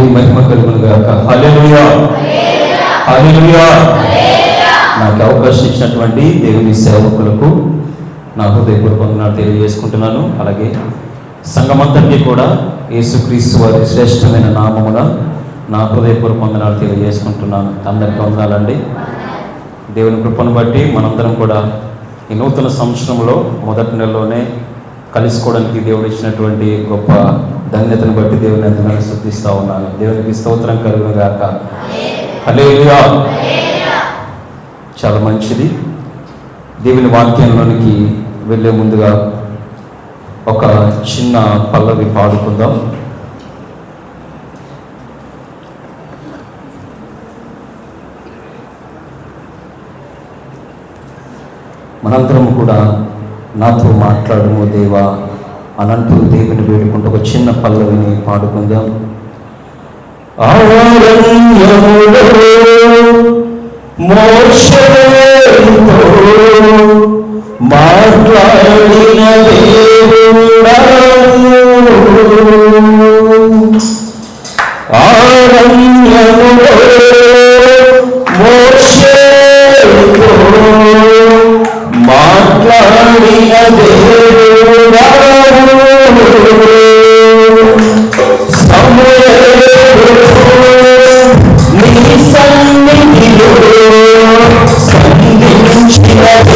దేవుని మహిమ కలుగును గాక. హల్లెలూయా, హల్లెలూయా. నాకు అవకాశం ఇచ్చినటువంటి దేవుని సేవకులకు నా హృదయపూర్వక వందనాలు తెలియజేసుకుంటున్నాను. అలాగే సంఘమంతటికి కూడా యేసుక్రీస్తు వారి శ్రేష్టమైన నామమున నా హృదయపూర్వక వందనాలు తెలియజేసుకుంటున్నాను. అందరికీ వందనాలండి. దేవుని కృపను బట్టి మనందరం కూడా ఈ నూతన సంవత్సరంలో మొదటి నెలలోనే కలుసుకోవడానికి దేవుడు ఇచ్చినటువంటి గొప్ప ధన్యతను బట్టి దేవుని ఎంతగానో స్తుతిస్తూ ఉన్నాను. దేవునికి స్తోత్రం కలుగును గాక. హల్లెలూయా. చాలా మంచిది. దేవుని వాక్యంలోనికి వెళ్ళే ముందుగా ఒక చిన్న పల్లవి పాడుకుందాం. మనందరం కూడా నాతో మాట్లాడుము దేవా అనంటూ దేవుని వేడుకుంటూ ఒక చిన్న పల్లవిని పాడుకుందాం. మాట్లాడిన దేవుడా ఆరణ్యములో మోషేతో మాట్లాడిన దేవుడా నీ సన్నిధిలో సంధించిన దేవుడా నీ సన్నిధిలో సంధించిన దేవుడా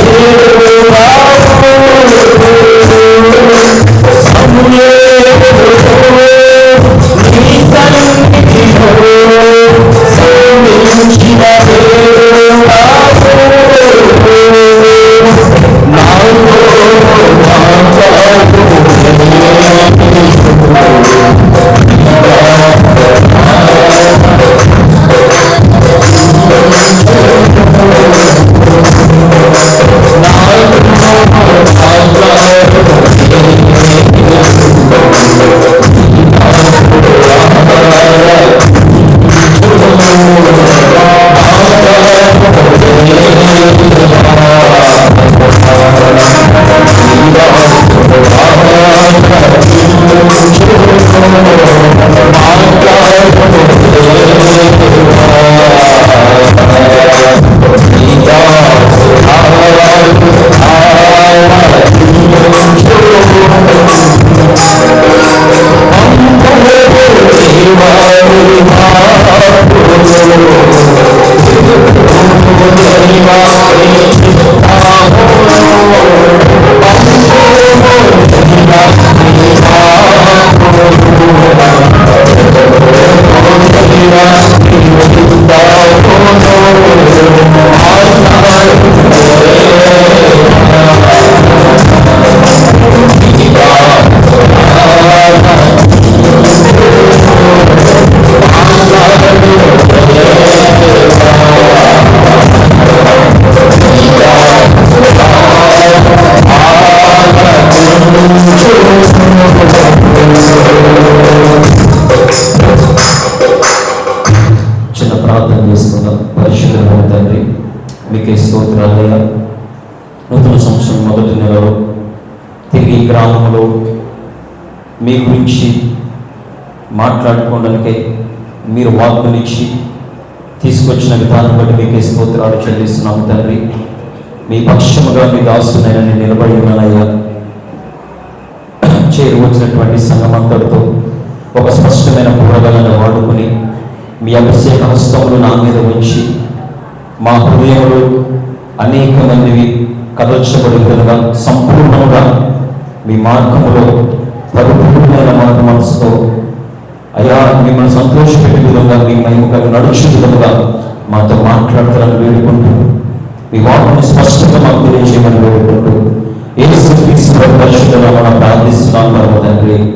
నూతన సంవత్సరం మొదటి నెలలో తిరిగి గ్రామంలో మీ గురించి మాట్లాడుకోవడానికై మీరు వాక్కునిచ్చి తీసుకొచ్చిన విధానం బట్టి మీకే స్తోత్రాలు చెల్లిస్తున్నాము తండ్రి. మీ పక్షముగా మీ దాసునైనా నేను నిలబడి ఉన్నానయ్యా. చేరి వచ్చినటువంటి సంఘమంతటితో ఒక స్పష్టమైన పూరగలను వాడుకొని మీ అభిషేక హస్తములు నా మీద ఉంచి మా హృదయములు అనేక మందివి కదల్చబడి విధంగా సంపూర్ణముగా మీ మార్గములో పరిపూర్ణమైన మనసుతో అయ్యా మిమ్మల్ని సంతోషపెట్టే విధంగా మీ మహిమగా నడుచు విధంగా మాతో మాట్లాడతారని వేడుకుంటూ మీ వాక్కుని స్పష్టంగా మాకు తెలియజేయమని వేడుకుంటూ యేసుక్రీస్తు పరిశుద్ధ నామమున ప్రార్థిస్తున్నాం పరమ తండ్రి.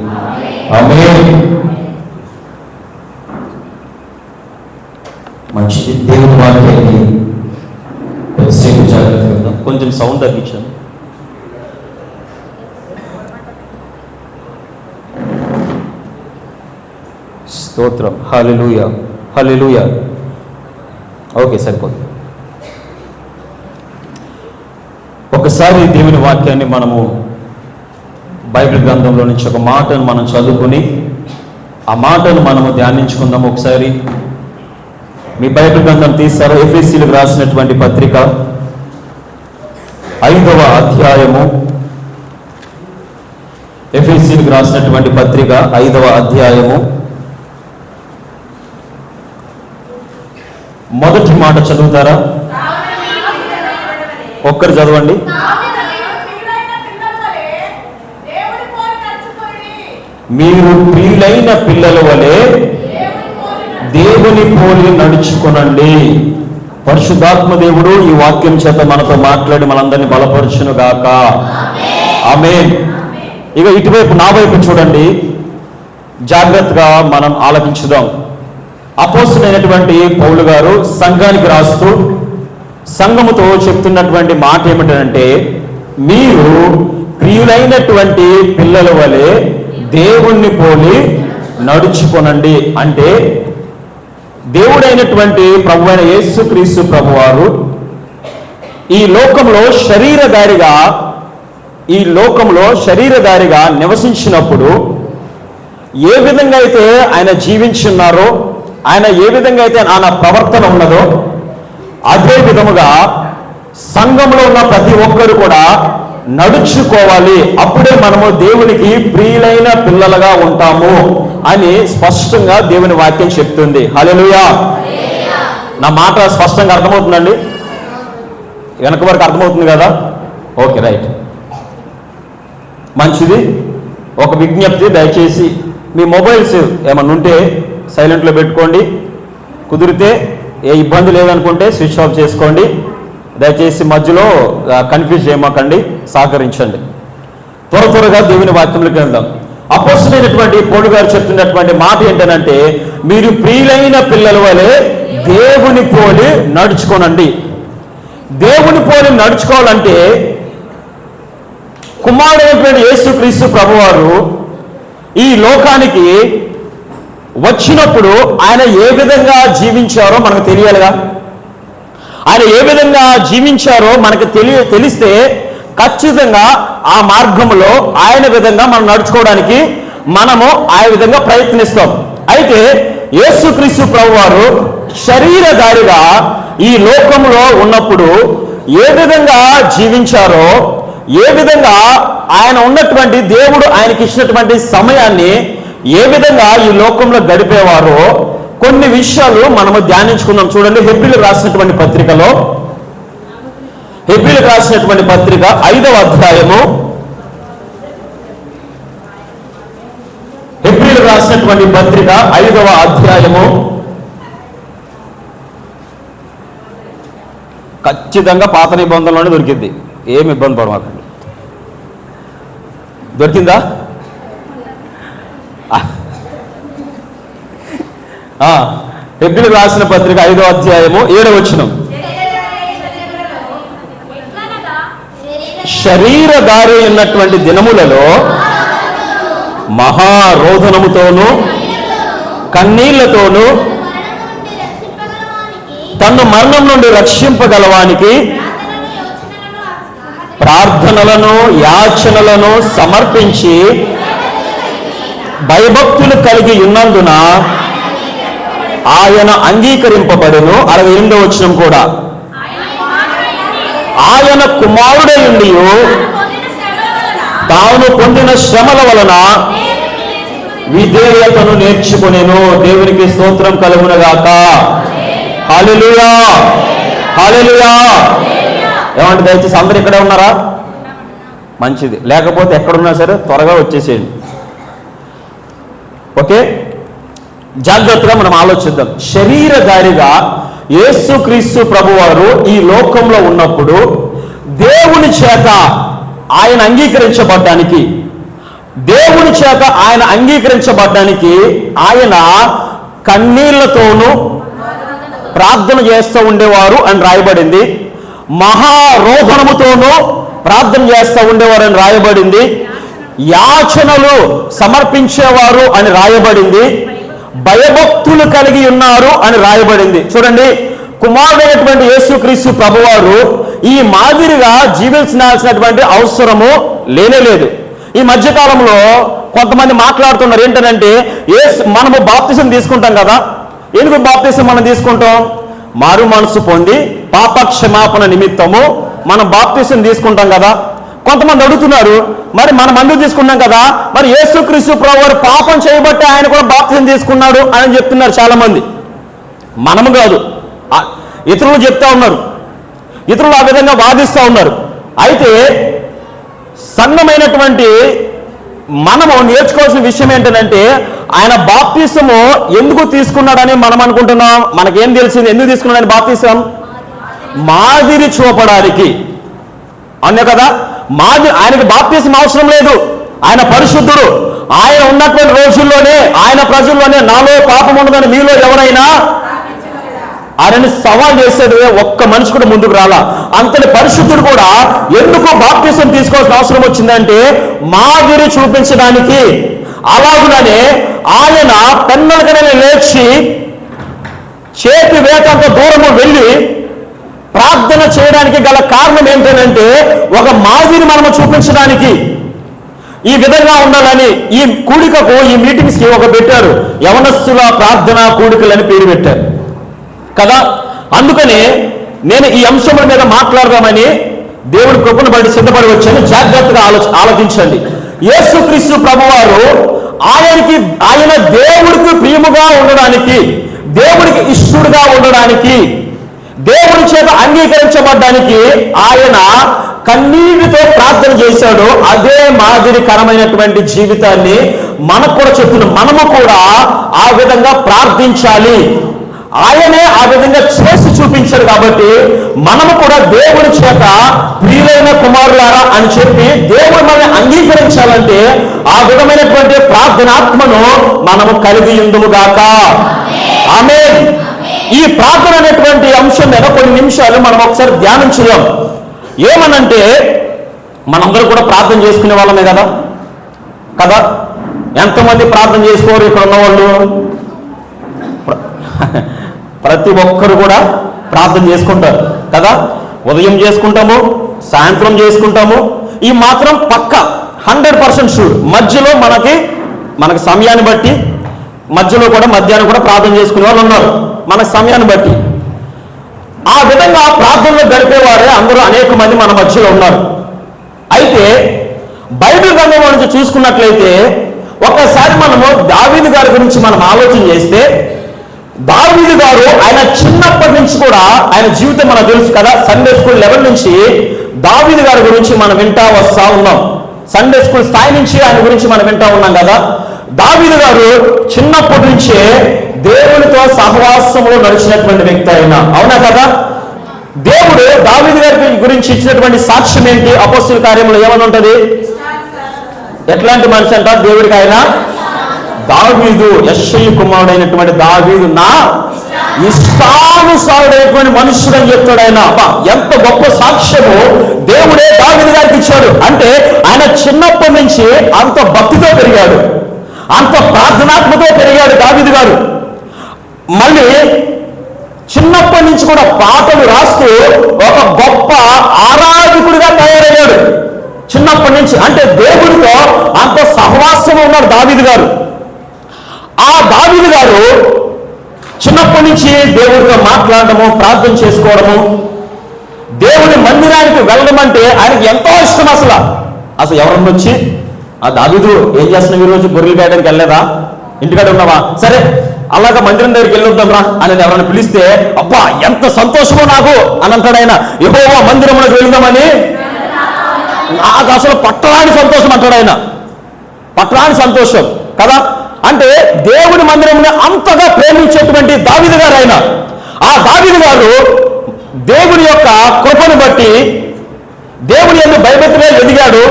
ఆమేన్. మంచిది. దేవుని వాక్యాన్ని కొద్దిసేపు జాగ్రత్తగా కొంచెం సౌండ్ తగ్గించాను. స్తోత్రం. హల్లెలూయా, హల్లెలూయా. ఓకే, సరిపోతుంది. ఒకసారి దేవుని వాక్యాన్ని మనము బైబిల్ గ్రంథంలో నుంచి ఒక మాటను మనం చదువుకుని ఆ మాటను మనము ధ్యానించుకుందాం. ఒకసారి మీ బైబిల్ గ్రంథం తీశారు. ఎఫెసీయులకు రాసినటువంటి పత్రిక 5వ అధ్యాయము. ఎఫెసీయులకు రాసినటువంటి పత్రిక 5వ అధ్యాయము మొదటి మాట చదువుతారా? ఒక్కరు చదవండి. మీరు ప్రియులైన పిల్లల వలె దేవుని పోలి నడుచుకొనండి. పరిశుద్ధాత్మ దేవుడు ఈ వాక్యం చేత మనతో మాట్లాడి మనందరినీ బలపరచును గాక. ఆమేన్. ఇక ఇటువైపు నా వైపు చూడండి, జాగ్రత్తగా మనం ఆలకించుదాం. అపోస్తలుడైనటువంటి పౌలు గారు సంఘానికి రాస్తూ సంఘముతో చెప్తున్నటువంటి మాట ఏమిటంటే, మీరు ప్రియులైనటువంటి పిల్లల వలె దేవుణ్ణి పోలి నడుచుకొనండి. అంటే దేవుడైనటువంటి ప్రభు అయిన యేసుక్రీస్తు ప్రభువారు ఈ లోకంలో శరీరధారిగా నివసించినప్పుడు ఏ విధంగా అయితే ఆయన జీవించున్నారో, ఆయన ఏ విధంగా అయితే ఆయన ప్రవర్తన ఉన్నదో, అదే విధముగా సంఘంలో ఉన్న ప్రతి ఒక్కరు కూడా నడుచుకోవాలి. అప్పుడే మనము దేవునికి ప్రియులైన పిల్లలుగా ఉంటాము అని స్పష్టంగా దేవుని వాక్యం చెప్తుంది. హల్లెలూయా. నా మాట స్పష్టంగా అర్థమవుతుందండి? వెనక వరకు అర్థమవుతుంది కదా? ఓకే, రైట్, మంచిది. ఒక విజ్ఞప్తి, దయచేసి మీ మొబైల్స్ ఏమన్నా ఉంటే సైలెంట్లో పెట్టుకోండి. కుదిరితే ఏ ఇబ్బంది లేదనుకుంటే స్విచ్ ఆఫ్ చేసుకోండి. దయచేసి మధ్యలో కన్ఫ్యూజ్ చేయమాకండి, సహకరించండి. త్వరగా దేవుని వాక్యంలోకి వెళ్దాం. అపోస్తలుడైనటువంటి పౌలు గారు చెప్తున్నటువంటి మాట ఏంటంటే, మీరు ప్రియులైన పిల్లల వలె దేవుని పోలి నడుచుకోనండి. దేవుని పోలి నడుచుకోవాలంటే కుమారుడైనటువంటి యేసుక్రీస్తు ప్రభువారు ఈ లోకానికి వచ్చినప్పుడు ఆయన ఏ విధంగా జీవించారో మనకు తెలియాలిగా. ఆయన ఏ విధంగా జీవించారో మనకు తెలిస్తే ఖచ్చితంగా ఆ మార్గంలో ఆయన విధంగా మనం నడుచుకోవడానికి మనము ఆ విధంగా ప్రయత్నిస్తాం. అయితే యేసుక్రీస్తు ప్రభువారు శరీరధారిగా ఈ లోకంలో ఉన్నప్పుడు ఏ విధంగా జీవించారో, ఏ విధంగా ఆయన ఉన్నటువంటి దేవుడు ఆయనకి ఇచ్చినటువంటి సమయాన్ని ఏ విధంగా ఈ లోకంలో గడిపేవారో కొన్ని విషయాలు మనము ధ్యానించుకుందాం. చూడండి, హెబ్రీయులకు రాసినటువంటి పత్రికలో, హెబ్రీయులకు రాసినటువంటి పత్రిక 5వ అధ్యాయము, హెబ్రీయులకు రాసినటువంటి పత్రిక 5వ అధ్యాయము ఖచ్చితంగా పాత నిబంధనలోనే దొరికింది. ఏమి ఇబ్బంది పడమాకండి. దొరికిందా? హెబ్రీయులకు రాసిన పత్రిక 5వ అధ్యాయము 7వ వచనం. శరీరధారి ఉన్నటువంటి దినములలో మహారోధనముతోనూ కన్నీళ్లతోనూ తన్ను మరణం నుండి రక్షింపగలవానికి ప్రార్థనలను యాచనలను సమర్పించి భయభక్తులు కలిగి ఉన్నందున ఆయన అంగీకరింపబడును. 68వ వచనం కూడా, ఆయన కుమారుడై ఉండి తాను పొందిన శ్రమల వలన విధేయతను నేర్చుకొనెను. దేవునికి స్తోత్రం కలుగునగాక. హల్లెలూయా, హల్లెలూయా. ఏమంటే దయచేసి అందరు ఇక్కడే ఉన్నారా? మంచిది. లేకపోతే ఎక్కడున్నా సరే త్వరగా వచ్చేసేయండి. ఓకే, జాగ్రత్తగా మనం ఆలోచిద్దాం. శరీరధారిగా యేసుక్రీస్తు ప్రభువారు ఈ లోకంలో ఉన్నప్పుడు దేవుని చేత ఆయన అంగీకరించబడ్డానికి ఆయన కన్నీళ్లతోనూ ప్రార్థన చేస్తూ ఉండేవారు అని రాయబడింది. మహారోధనముతోనూ ప్రార్థన చేస్తూ ఉండేవారు అని రాయబడింది. యాచనలు సమర్పించేవారు అని రాయబడింది. భయభక్తులు కలిగి ఉన్నారు అని రాయబడింది. చూడండి, కుమారుడైనటువంటి యేసుక్రీస్తు ప్రభువారు ఈ మాదిరిగా జీవించాల్సినటువంటి అవసరము లేనేలేదు. ఈ మధ్యకాలంలో కొంతమంది మాట్లాడుతున్నారు ఏంటంటే మనము బాప్తిసం తీసుకుంటాం కదా, ఎందుకు బాప్తిసం మనం తీసుకుంటాం? మారు మనసు పొంది పాప క్షమాపణ నిమిత్తము మనం బాప్తిసం తీసుకుంటాం కదా. కొంతమంది అడుగుతున్నారు, మరి మనం అందుకు తీసుకున్నాం కదా, మరి యేసుక్రీస్తు ప్రభువారు పాపం చేయబట్టి ఆయన కూడా బాప్తిసం తీసుకున్నాడు అని చెప్తున్నారు చాలా మంది. మనము కాదు, ఇతరులు చెప్తా ఉన్నారు, ఇతరులు ఆ విధంగా వాదిస్తూ ఉన్నారు. అయితే సంఘమైనటువంటి మనము నేర్చుకోవాల్సిన విషయం ఏంటంటే, ఆయన బాప్తిసము ఎందుకు తీసుకున్నాడని మనం అనుకుంటున్నాం. మనకేం తెలిసింది ఎందుకు తీసుకున్నాడని బాప్తిసం? మాదిరి చూపడానికి. అవునే కదా, ఆయనకు బాప్తిసం అవసరం లేదు, ఆయన పరిశుద్ధుడు. ఆయన ఉన్నటువంటి రోజుల్లోనే, ఆయన ప్రజల్లోనే నాలో పాపం ఉండదని మీలో ఎవరైనా ఆయనని సవాల్ చేసేది ఒక్క మనిషి కూడా ముందుకు రాలా. అంతటి పరిశుద్ధుడు కూడా ఎందుకు బాప్తిసం తీసుకోవాల్సిన అవసరం వచ్చిందంటే మాదిరి చూపించడానికి. అలాగుననే ఆయన పెన్నలకనే లేచి చేతి వేతంత దూరము వెళ్ళి ప్రార్థన చేయడానికి గల కారణం ఏంటంటే ఒక మాదిరి మనము చూపించడానికి. ఈ విధంగా ఉండాలని ఈ కూడికకు, ఈ మీటింగ్స్ కి ఒక పెట్టారు, యవనస్తుల ప్రార్థన కూడికలని పేరు పెట్టారు కదా. అందుకనే నేను ఈ అంశముల మీద మాట్లాడదామని దేవుడి కృపను బట్టి సిద్ధపడి వచ్చాను. జాగ్రత్తగా ఆలోచించండి. యేసుక్రీస్తు ప్రభువారు ఆయన దేవుడికి ప్రియముగా ఉండడానికి, దేవుడికి ఇష్టడుగా ఉండడానికి, దేవుడి చేత అంగీకరించబడ్డానికి ఆయన కన్నీటితో ప్రార్థన చేశాడు. అదే మాదిరికరమైనటువంటి జీవితాన్ని మనకు కూడా చెప్తున్నాం. మనము కూడా ఆ విధంగా ప్రార్థించాలి. ఆయనే ఆ విధంగా చేసి చూపించాడు కాబట్టి మనము కూడా దేవుడి చేత ప్రియులైన కుమారులారా అని చెప్పి దేవుడు మనల్ని అంగీకరించాలంటే ఆ విధమైనటువంటి ప్రార్థనాత్మను మనము కలిగి ఉందుముగాక. ఆమేన్. ఈ ప్రార్థన అనేటువంటి అంశం మీద కొన్ని నిమిషాలు మనం ఒకసారి ధ్యానం చేద్దాం. ఏమనంటే మనందరూ కూడా ప్రార్థన చేసుకునే వాళ్ళమే కదా కదా. ఎంతమంది ప్రార్థన చేసుకోరు ఇక్కడ ఉన్నవాళ్ళు? ప్రతి ఒక్కరు కూడా ప్రార్థన చేసుకుంటారు కదా. ఉదయం చేసుకుంటాము, సాయంత్రం చేసుకుంటాము. ఈ మాత్రం పక్క 100% షూర్. మధ్యలో మనకి సమయాన్ని బట్టి మధ్యలో కూడా మధ్యాహ్నం కూడా ప్రార్థన చేసుకునే వాళ్ళు ఉన్నారు, మన సమయాన్ని బట్టి. ఆ విధంగా ప్రార్థనలో గడిపేవారే అందరూ అనేక మంది మన మధ్యలో ఉన్నారు. అయితే బైబిల్ గ్రంథంలో నుంచి చూసుకున్నట్లయితే ఒక్కసారి మనము దావీదు గారి గురించి మనం ఆలోచన చేస్తే, దావీదు గారు ఆయన చిన్నప్పటి నుంచి కూడా ఆయన జీవితం మనకు తెలుసు కదా. సండే స్కూల్ లెవెల్ నుంచి దావీదు గారి గురించి మనం వింటా వస్తా ఉన్నాం. సండే స్కూల్ స్థాయి నుంచి ఆయన గురించి మనం వింటా ఉన్నాం కదా. దావీదు గారు చిన్నప్పటి నుంచే దేవునితో సహవాసంలో నడిచినటువంటి వ్యక్తి అయినా, అవునా కదా. దేవుడు దావీదు గారి గురించి ఇచ్చినటువంటి సాక్ష్యం ఏంటి? అపోస్తలుల కార్యంలో ఏమని ఉంటది? ఎట్లాంటి మనిషి అంట దేవుడికి ఆయన? దావీదు, యెష్షయి కుమారుడైనటువంటి దావీదు నా ఇష్టానుసారుడైనటువంటి మనుష్యుడు అని చెప్తాడు ఆయన. ఎంత గొప్ప సాక్ష్యము దేవుడే దావీదు గారికి ఇచ్చాడు. అంటే ఆయన చిన్నప్పటి నుంచి అంత భక్తితో పెరిగాడు, అంత ప్రార్థనాత్మతో పెరిగాడు దావీదు గారు. మళ్ళీ చిన్నప్పటి నుంచి కూడా పాటలు రాస్తూ ఒక గొప్ప ఆరాధకుడిగా తయారయ్యాడు చిన్నప్పటి నుంచి. అంటే దేవుడితో అంత సహవాసం ఉన్నాడు దావీదు గారు. ఆ దావీదు గారు చిన్నప్పటి నుంచి దేవుడితో మాట్లాడటము, ప్రార్థన చేసుకోవడము, దేవుడి మందిరానికి వెళ్ళడం అంటే ఆయనకి ఎంతో ఇష్టం. అసలు ఎవరన్నా వచ్చి, ఆ దావీదు ఏం చేస్తున్నావు ఈరోజు, గొర్రెలు కాయడానికి వెళ్ళలేదా, ఇంటికాడ ఉన్నావా, సరే అలాగా మందిరం దగ్గరికి వెళ్ళొద్దాం రా అని ఎవరైనా పిలిస్తే, అబ్బా ఎంత సంతోషమో నాకు అని అంటాడు ఆయన. యెహోవా మందిరంలోకి వెళ్దామని నాకు అసలు పట్టరాని సంతోషం అంటాడు ఆయన. పట్టరాని సంతోషం కదా. అంటే దేవుడి మందిరంలో అంతగా ప్రేమించేటువంటి దావీదు గారు ఆయన. ఆ దావీదు గారు దేవుడి యొక్క కృపను బట్టి దేవుడి యందు భయభక్తులే ఎదిగాడు.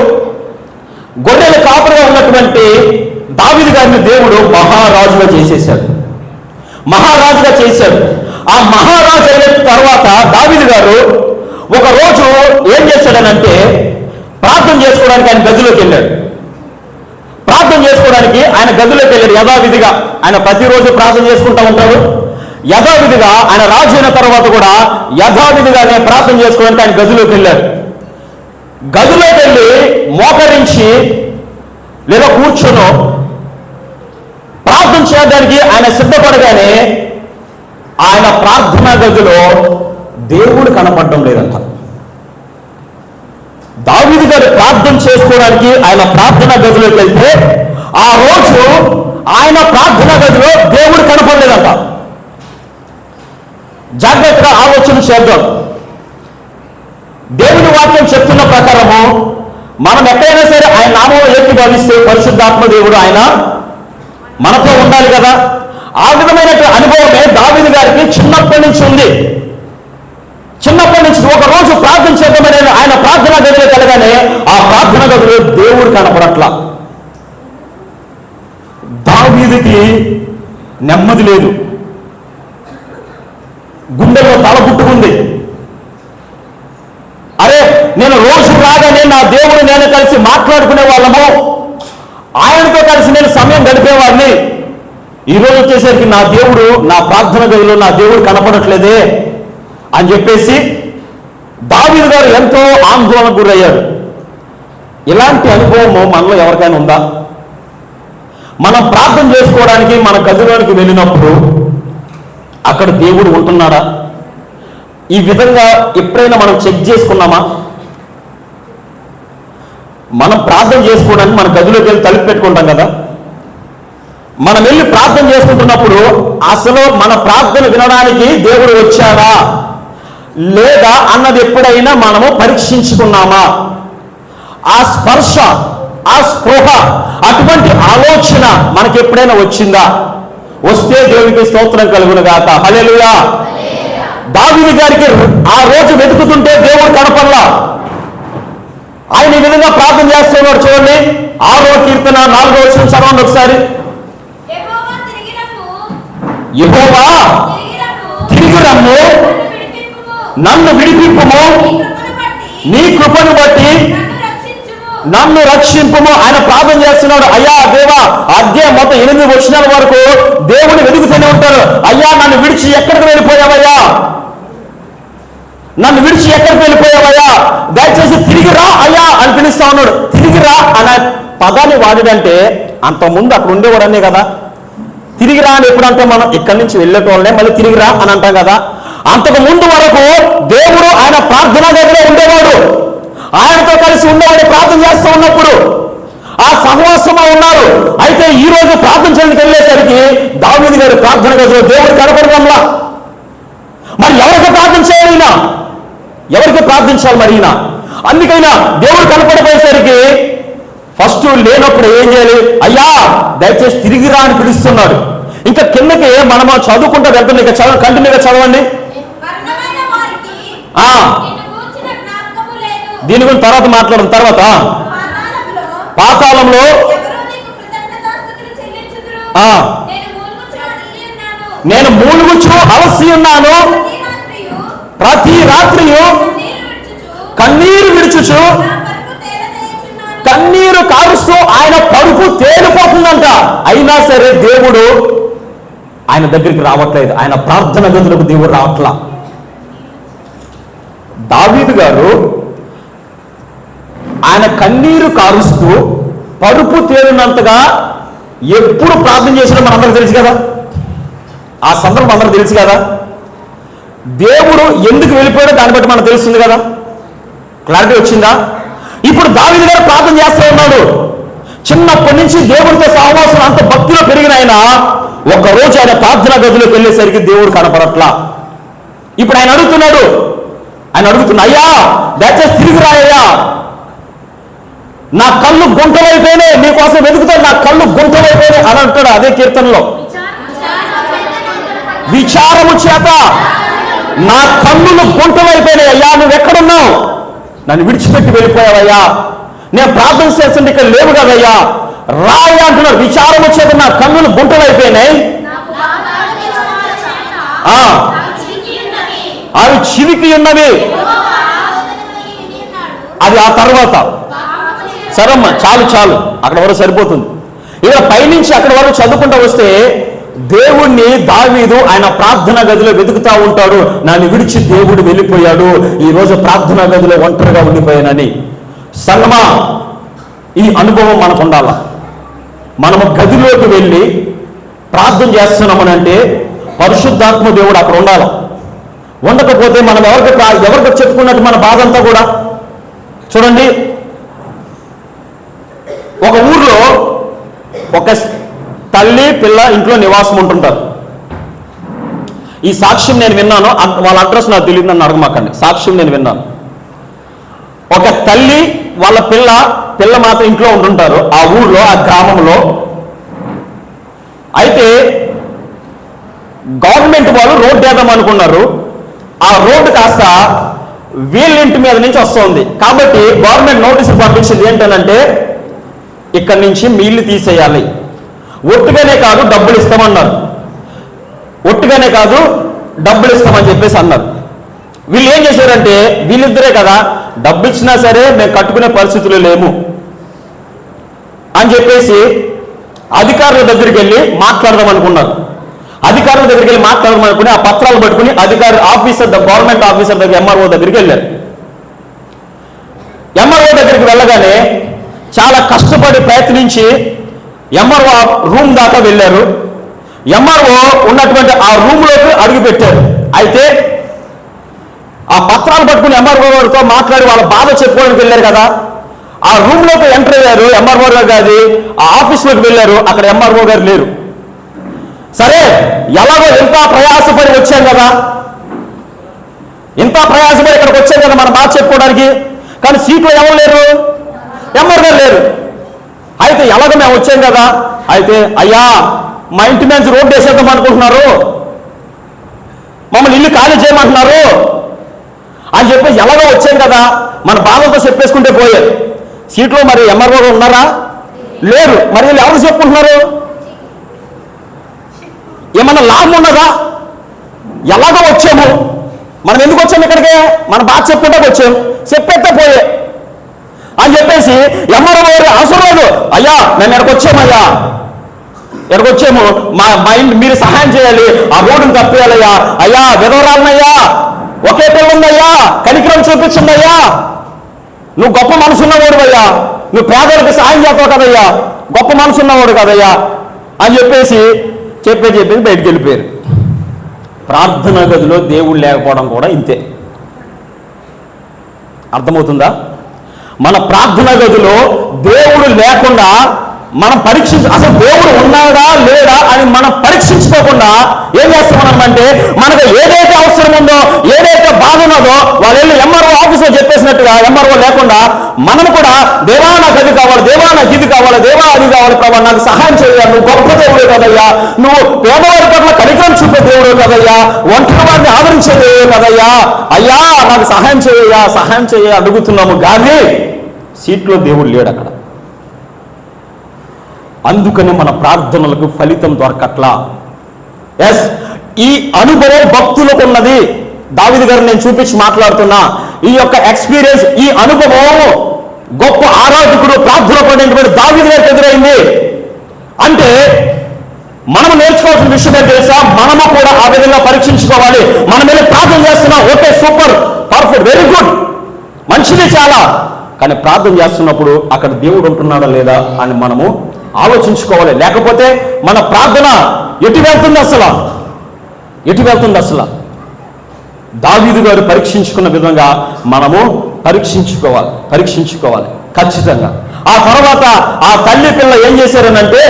గొర్రెల కాపురగా ఉన్నటువంటి దావీదు గారిని దేవుడు మహారాజుగా చేసేశాడు. మహారాజుగా చేశాడు. ఆ మహారాజు అయిన తర్వాత దావీదు గారు ఒక రోజు ఏం చేశాడనంటే ప్రార్థన చేసుకోవడానికి ఆయన గదిలోకి వెళ్ళాడు. ప్రార్థన చేసుకోవడానికి ఆయన గదిలోకి వెళ్ళాడు. యథావిధిగా ఆయన ప్రతిరోజు ప్రార్థన చేసుకుంటూ ఉంటాడు. యథావిధిగా ఆయన రాజు అయిన తర్వాత కూడా యథావిధిగానే ప్రార్థన చేసుకోవడానికి ఆయన గదిలోకి వెళ్ళాడు. గదిలోకి వెళ్ళి మోకరించి లేదా కూర్చొనో ప్రార్థన చేయడానికి ఆయన సిద్ధపడగానే ఆయన ప్రార్థనా గదిలో దేవుడు కనపడడం లేదంట. దావీదు గారు ప్రార్థన చేసుకోవడానికి ఆయన ప్రార్థనా గదిలోకి వెళ్తే ఆ రోజు ఆయన ప్రార్థనా గదిలో దేవుడు కనపడలేదంట. జాగ్రత్తగా ఆలోచన చేద్దాం. దేవుని వాక్యం చెప్తున్న ప్రకారము మనం ఎక్కడైనా సరే ఆయన నామం ఏకీభవిస్తే పరిశుద్ధాత్మ దేవుడు ఆయన మనతో ఉండాలి కదా. ఆ విధమైన అనుభవమే దావీదు గారికి చిన్నప్పటి నుంచి ఉంది. చిన్నప్పటి నుంచి ఒక రోజు ప్రార్థన చేద్దామని ఆయన ప్రార్థనా గదిలో కలగానే ఆ ప్రార్థనా గదిలో దేవుడు కనపడట్లా. దావీదుకి నెమ్మది లేదు, గుండెల్లో తల పుట్టుకుంది. అరే, నేను రోజు రాగానే నా దేవుడు నేను కలిసి మాట్లాడుకునే వాళ్ళము, ఆయనతో కలిసి నేను సమయం గడిపేవాడిని. ఈరోజు వచ్చేసరికి నా దేవుడు నా ప్రార్థన గదిలో నా దేవుడు కనపడట్లేదే అని చెప్పేసి దావీదు గారు ఎంతో ఆందోళనకు గురయ్యాడు. ఇలాంటి అనుభవం మనలో ఎవరికైనా ఉందా? మనం ప్రార్థన చేసుకోవడానికి మన గదిలోనికి వెళ్ళినప్పుడు అక్కడ దేవుడు ఉంటున్నాడా? ఈ విధంగా ఎప్పుడైనా మనం చెక్ చేసుకున్నామా? మనం ప్రార్థన చేసుకోవడానికి మన గదిలోకి వెళ్ళి తలుపు పెట్టుకుంటాం కదా. మనం వెళ్ళి ప్రార్థన చేసుకుంటున్నప్పుడు అసలు మన ప్రార్థన వినడానికి దేవుడు వచ్చాడా లేదా అన్నది ఎప్పుడైనా మనము పరీక్షించుకున్నామా? ఆ స్పర్శ, ఆ స్పృహ, అటువంటి ఆలోచన మనకి ఎప్పుడైనా వచ్చిందా? వస్తే దేవునికి స్తోత్రం కలుగును గాక. హల్లెలూయా. దావీదు గారికి ఆ రోజు వెతుకుతుంటే దేవుడు కనపడలా. ఆయన ఈ విధంగా ప్రార్థన చేస్తున్నాడు. చూడండి, 6వ కీర్తన 4వ వచనం చదవండి ఒకసారి. యెహోవా తిరిగి రమ్ము, నన్ను విడిపింపుము, నీ కృపను బట్టి నన్ను రక్షింపుము. ఆయన ప్రార్థన చేస్తున్నాడు. అయ్యా దేవా, అధ్యాయం మొత్తం 8 వచనాల వరకు దేవుని వెతుకుతూనే ఉంటారు. అయ్యా, నన్ను విడిచి ఎక్కడికి వెళ్ళిపోయావయ్యా, నన్ను విడిచి ఎక్కడికి వెళ్ళిపోయావయ్యా, దయచేసి తిరిగి రా అయ్యా అని పిలుస్తా ఉన్నాడు. తిరిగి రా అనే పదాన్ని వాడిడంటే అంతకుముందు అక్కడ ఉండేవాడనే కదా. తిరిగి రా అని ఎప్పుడంటే మనం ఇక్కడి నుంచి వెళ్ళేటోళ్ళనే మళ్ళీ తిరిగి రా అని అంటాం కదా. అంతకు ముందు వరకు దేవుడు ఆయన ప్రార్థనా గదిలో ఉండేవాడు, ఆయనతో కలిసి ఉండేవాడు. ప్రార్థన చేస్తూ ఉన్నప్పుడు ఆ సహవాసంలో ఉన్నారు. అయితే ఈ రోజు ప్రార్థన చేయడానికి వెళ్ళేసరికి దావీదు గారి ప్రార్థన గదిలో దేవుడు కనపడడంలా. మరి ఎవరికి ప్రార్థన చేయాలి ఈయన? ఎవరికి ప్రార్థించాలి మరి ఈయన? అందుకైనా దేవుడు కనపడిపోయేసరికి ఫస్ట్ లేనప్పుడు ఏం చేయాలి? అయ్యా దయచేసి తిరిగి రా అని పిలుస్తున్నాడు. ఇంకా కిందకి మనం చదువుకుంటూ వెళ్తుంది. ఇక కంటిన్యూగా చదవండి. దీని గురించి తర్వాత మాట్లాడడం. తర్వాత పాతాళంలో నేను మూలుగుచు అలసి ఉన్నాను, ప్రతి రాత్రి కన్నీరు విడుచుచు కన్నీరు కారుస్తూ ఆయన పరుపు తేలిపోతుందంట. అయినా సరే దేవుడు ఆయన దగ్గరికి రావట్లేదు. ఆయన ప్రార్థన గదులకు దేవుడు రావట్లా. దావీదు గారు ఆయన కన్నీరు కారుస్తూ పరుపు తేలినంతగా ఎప్పుడు ప్రార్థన చేసినా మనందరికి తెలుసు కదా. ఆ సందర్భం అందరూ తెలుసు కదా. దేవుడు ఎందుకు వెళ్ళిపోయాడో దాన్ని బట్టి మనకు తెలుస్తుంది కదా. క్లారిటీ వచ్చిందా? ఇప్పుడు దావీదు గారు ప్రార్థన చేస్తూ ఉన్నాడు. చిన్నప్పటి నుంచి దేవుడితో సహవాసం అంత భక్తిలో పెరిగిన ఆయన ఒక రోజు ఆయన ప్రార్థనా గదిలోకి వెళ్ళేసరికి దేవుడు కనపడట్లా. ఇప్పుడు ఆయన అడుగుతున్నాడు, అయ్యా దయచేసి తిరిగి రాయ్యా, నా కళ్ళు గుంటలైపోయినాయి, నీకోసం వెతుకుతాడు, నా కళ్ళు గుంటలైపోయినాయి అని అంటాడు అదే కీర్తనలో. విచారము చేత నా కన్నులు గుంటలైపోయినాయి. అయ్యా నువ్వు ఎక్కడున్నావు? నన్ను విడిచిపెట్టి వెళ్ళిపోయావయ్యా, నేను ప్రార్థన చేస్తుంటే ఇక్కడ లేవు కదయ్యా, రాయ్యా అంటున్నాడు. విచారము చేత నా కన్నులు గుంటలైపోయినాయి, అవి చివికి ఉన్నవి. అది ఆ తర్వాత సరమ్మ చాలు అక్కడ వరకు సరిపోతుంది. ఇక పైనుంచి అక్కడ వరకు చదువుకుంటూ వస్తే దేవుణ్ణి దావీదు ఆయన ప్రార్థనా గదిలో వెతుకుతా ఉంటాడు. నన్ను విడిచి దేవుడు వెళ్ళిపోయాడు, ఈ రోజు ప్రార్థనా గదిలో ఒంటరిగా ఉండిపోయానని. సంగమా, ఈ అనుభవం మనకు ఉండాలా? మనము గదిలోకి వెళ్ళి ప్రార్థన చేస్తున్నామనంటే పరిశుద్ధాత్మ దేవుడు అక్కడ ఉండాలి. ఉండకపోతే మనం ఎవరికి చెప్పుకున్నట్టు మన బాధ అంతా కూడా. చూడండి, ఒక ఊర్లో ఒక తల్లి పిల్ల ఇంట్లో నివాసం ఉంటుంటారు. ఈ సాక్ష్యం నేను విన్నాను, వాళ్ళ అడ్రస్ నాకు తెలియదు, నన్ను అడగమాకండి. సాక్ష్యం నేను విన్నాను. ఒక తల్లి వాళ్ళ పిల్ల మాత్రం ఇంట్లో ఉంటుంటారు ఆ ఊర్లో, ఆ గ్రామంలో. అయితే గవర్నమెంట్ వాళ్ళు రోడ్డు వేద్దాం అనుకున్నారు. ఆ రోడ్డు కాస్త వీళ్ళ ఇంటి మీద నుంచి వస్తుంది. కాబట్టి గవర్నమెంట్ నోటీసులు పంపించింది ఏంటంటే, ఇక్కడి నుంచి మీ ఇల్లు తీసేయాలి, ఒట్టుగానే కాదు డబ్బులు ఇస్తామన్నారు. ఒట్టుగానే కాదు డబ్బులు ఇస్తామని చెప్పేసి అన్నారు. వీళ్ళు ఏం చేశారంటే, వీళ్ళిద్దరే కదా, డబ్బు ఇచ్చినా సరే మేము కట్టుకునే పరిస్థితులు లేము అని చెప్పేసి అధికారుల దగ్గరికి వెళ్ళి మాట్లాడదాం అనుకున్నారు. అధికారుల దగ్గరికి వెళ్ళి మాట్లాడదాం అనుకుని ఆ పత్రాలు పట్టుకుని గవర్నమెంట్ ఆఫీసర్ దగ్గర ఎంఆర్ఓ దగ్గరికి వెళ్ళారు. ఎంఆర్ఓ దగ్గరికి వెళ్ళగానే చాలా కష్టపడి ప్రయత్నించి ఎంఆర్ఓ రూమ్ దాకా వెళ్ళారు. ఎంఆర్ఓ ఉన్నటువంటి ఆ రూమ్లోకి అడుగు పెట్టారు. అయితే ఆ పత్రాలు పట్టుకుని ఎంఆర్ఓ గారితో మాట్లాడి వాళ్ళ బాధ చెప్పుకోవడానికి వెళ్ళారు కదా, ఆ రూమ్లోకి ఎంటర్ అయ్యారు. ఎంఆర్ఓ గారు కాదు, ఆ ఆఫీస్లోకి వెళ్ళారు. అక్కడ ఎంఆర్ఓ గారు లేరు. సరే, ఎలాగో ఇంత ప్రయాసపడి వచ్చాం కదా, ఇక్కడికి వచ్చాం కదా మనం బాధ చెప్పుకోవడానికి. కానీ సీట్లో ఎవరు లేరు, ఎంఆర్ఓ గారు లేరు. అయితే ఎలాగో మేము వచ్చాం కదా, అయితే అయ్యా మా ఇంటి నుంచి రోడ్డు వేసేద్దాం అనుకుంటున్నారు, మమ్మల్ని ఇల్లు ఖాళీ చేయమంటున్నారు అని చెప్పేసి ఎలాగో వచ్చాం కదా మన బాధలతో చెప్పేసుకుంటే పోయారు. సీట్లో మరి ఎంఆర్ఓ ఉన్నారా, లేరు. మరి వీళ్ళు ఎవరు చెప్పుకుంటున్నారు? ఏమన్నా లాభం ఉన్నదా? ఎలాగో వచ్చాము, మనం ఎందుకు వచ్చాము ఇక్కడికి? మన బాధ చెప్పుకుంటే వచ్చాము, చెప్పేస్తే పోయే అని చెప్పేసి ఎంఆర్ఓ గారు అవసరం లేదు, అయ్యా మేము ఎక్కడికొచ్చామయ్యా, ఎక్కడికొచ్చాము, మా ఇంటి మీరు సహాయం చేయాలి, ఆ రోడ్డును తప్పేయాలయ్యా, అయ్యా విధవరాలనయ్యా, ఒకే పిల్ల ఉందయ్యా, కనికరం చూపించండి అయ్యా, నువ్వు గొప్ప మనసు ఉన్నవాడు అయ్యా, నువ్వు పేదలకు సహాయం చేస్తావు కదయ్యా, గొప్ప మనసు ఉన్నవాడు కదయ్యా అని చెప్పేసి బయటికి వెళ్ళిపోయారు. ప్రార్థన గదిలో దేవుడు లేకపోవడం కూడా ఇంతే. అర్థమవుతుందా? మన ప్రార్థన గదిలో దేవుడు లేకుండా మనం అసలు దేవుడు ఉన్నాడా లేడా అని మనం పరీక్షించుకోకుండా ఏం చేస్తామనంటే, మనకు ఏదైతే అవసరం ఉందో, ఏదైతే బాధ ఉన్నదో వాళ్ళు వెళ్ళి ఎంఆర్ఓ ఆఫీస్లో చెప్పేసినట్టుగా ఎంఆర్ఓ లేకుండా మనం కూడా దేవా నాకు అది కావాలి, దేవా నాకు ఇది కావాలి, దేవా అది కావాలి, ప్రభావ నాకు సహాయం చేయాలి, నువ్వు గొప్ప దేవుడు కదయ్యా, నువ్వు పేదవారి పట్ల కనికరం చూపే దేవుడు కదయ్యా, ఒంటరి వారిని ఆదరించే దేవుడు కదయ్యా, అయ్యా నాకు సహాయం చేయ అడుగుతున్నాము. కానీ సీట్లో దేవుడు లేడు అక్కడ. అందుకని మన ప్రార్థనలకు ఫలితం దొరకట్లా. ఎస్, ఈ అనుభవం భక్తులకు ఉన్నది. దావీదు గారు నేను చూపించి మాట్లాడుతున్నా, ఈ యొక్క ఎక్స్పీరియన్స్, ఈ అనుభవం గొప్ప ఆరాధకుడు ప్రార్థన పడినటువంటి దావీదు గారికి ఎదురైంది. అంటే మనము నేర్చుకోవాల్సిన విషయం ఏంటి తెలుసా? మనము కూడా ఆ విధంగా పరీక్షించుకోవాలి. మనం వెళ్ళి ప్రార్థన చేస్తున్నాం, okay super perfect very good, మంచిది చాలా. కానీ ప్రార్థన చేస్తున్నప్పుడు అక్కడ దేవుడు ఉంటున్నాడా లేదా అని మనము ఆలోచించుకోవాలి. లేకపోతే మన ప్రార్థన ఎటు వెళ్తుంది అసలు? దావీదు గారు పరీక్షించుకున్న విధంగా మనము పరీక్షించుకోవాలి ఖచ్చితంగా. ఆ తర్వాత ఆ తల్లి పిల్ల ఏం చేశారనంటే,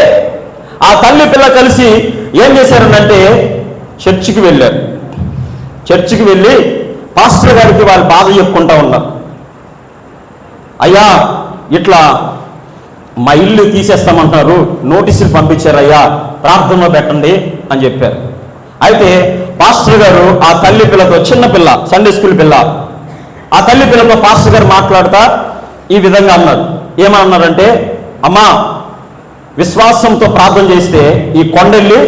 ఆ తల్లి పిల్ల కలిసి ఏం చేశారనంటే చర్చికి వెళ్ళారు. చర్చికి వెళ్ళి పాస్టర్ గారికి వాళ్ళు బాధ చెప్పుకుంటా ఉన్నారు. అయ్యా ఇట్లా మా ఇల్లు తీసేస్తామంటున్నారు, నోటీసులు పంపించారయ్యా, ప్రార్థనలో పెట్టండి అని చెప్పారు. అయితే పాస్టర్ గారు ఆ తల్లి పిల్లతో, చిన్న పిల్ల, సండే స్కూల్ పిల్ల, ఆ తల్లి పిల్లతో పాస్టర్ గారు మాట్లాడుతా ఈ విధంగా అన్నారు. ఏమన్నారంటే, అమ్మా విశ్వాసంతో ప్రార్థన చేస్తే ఈ కొండెళ్ళి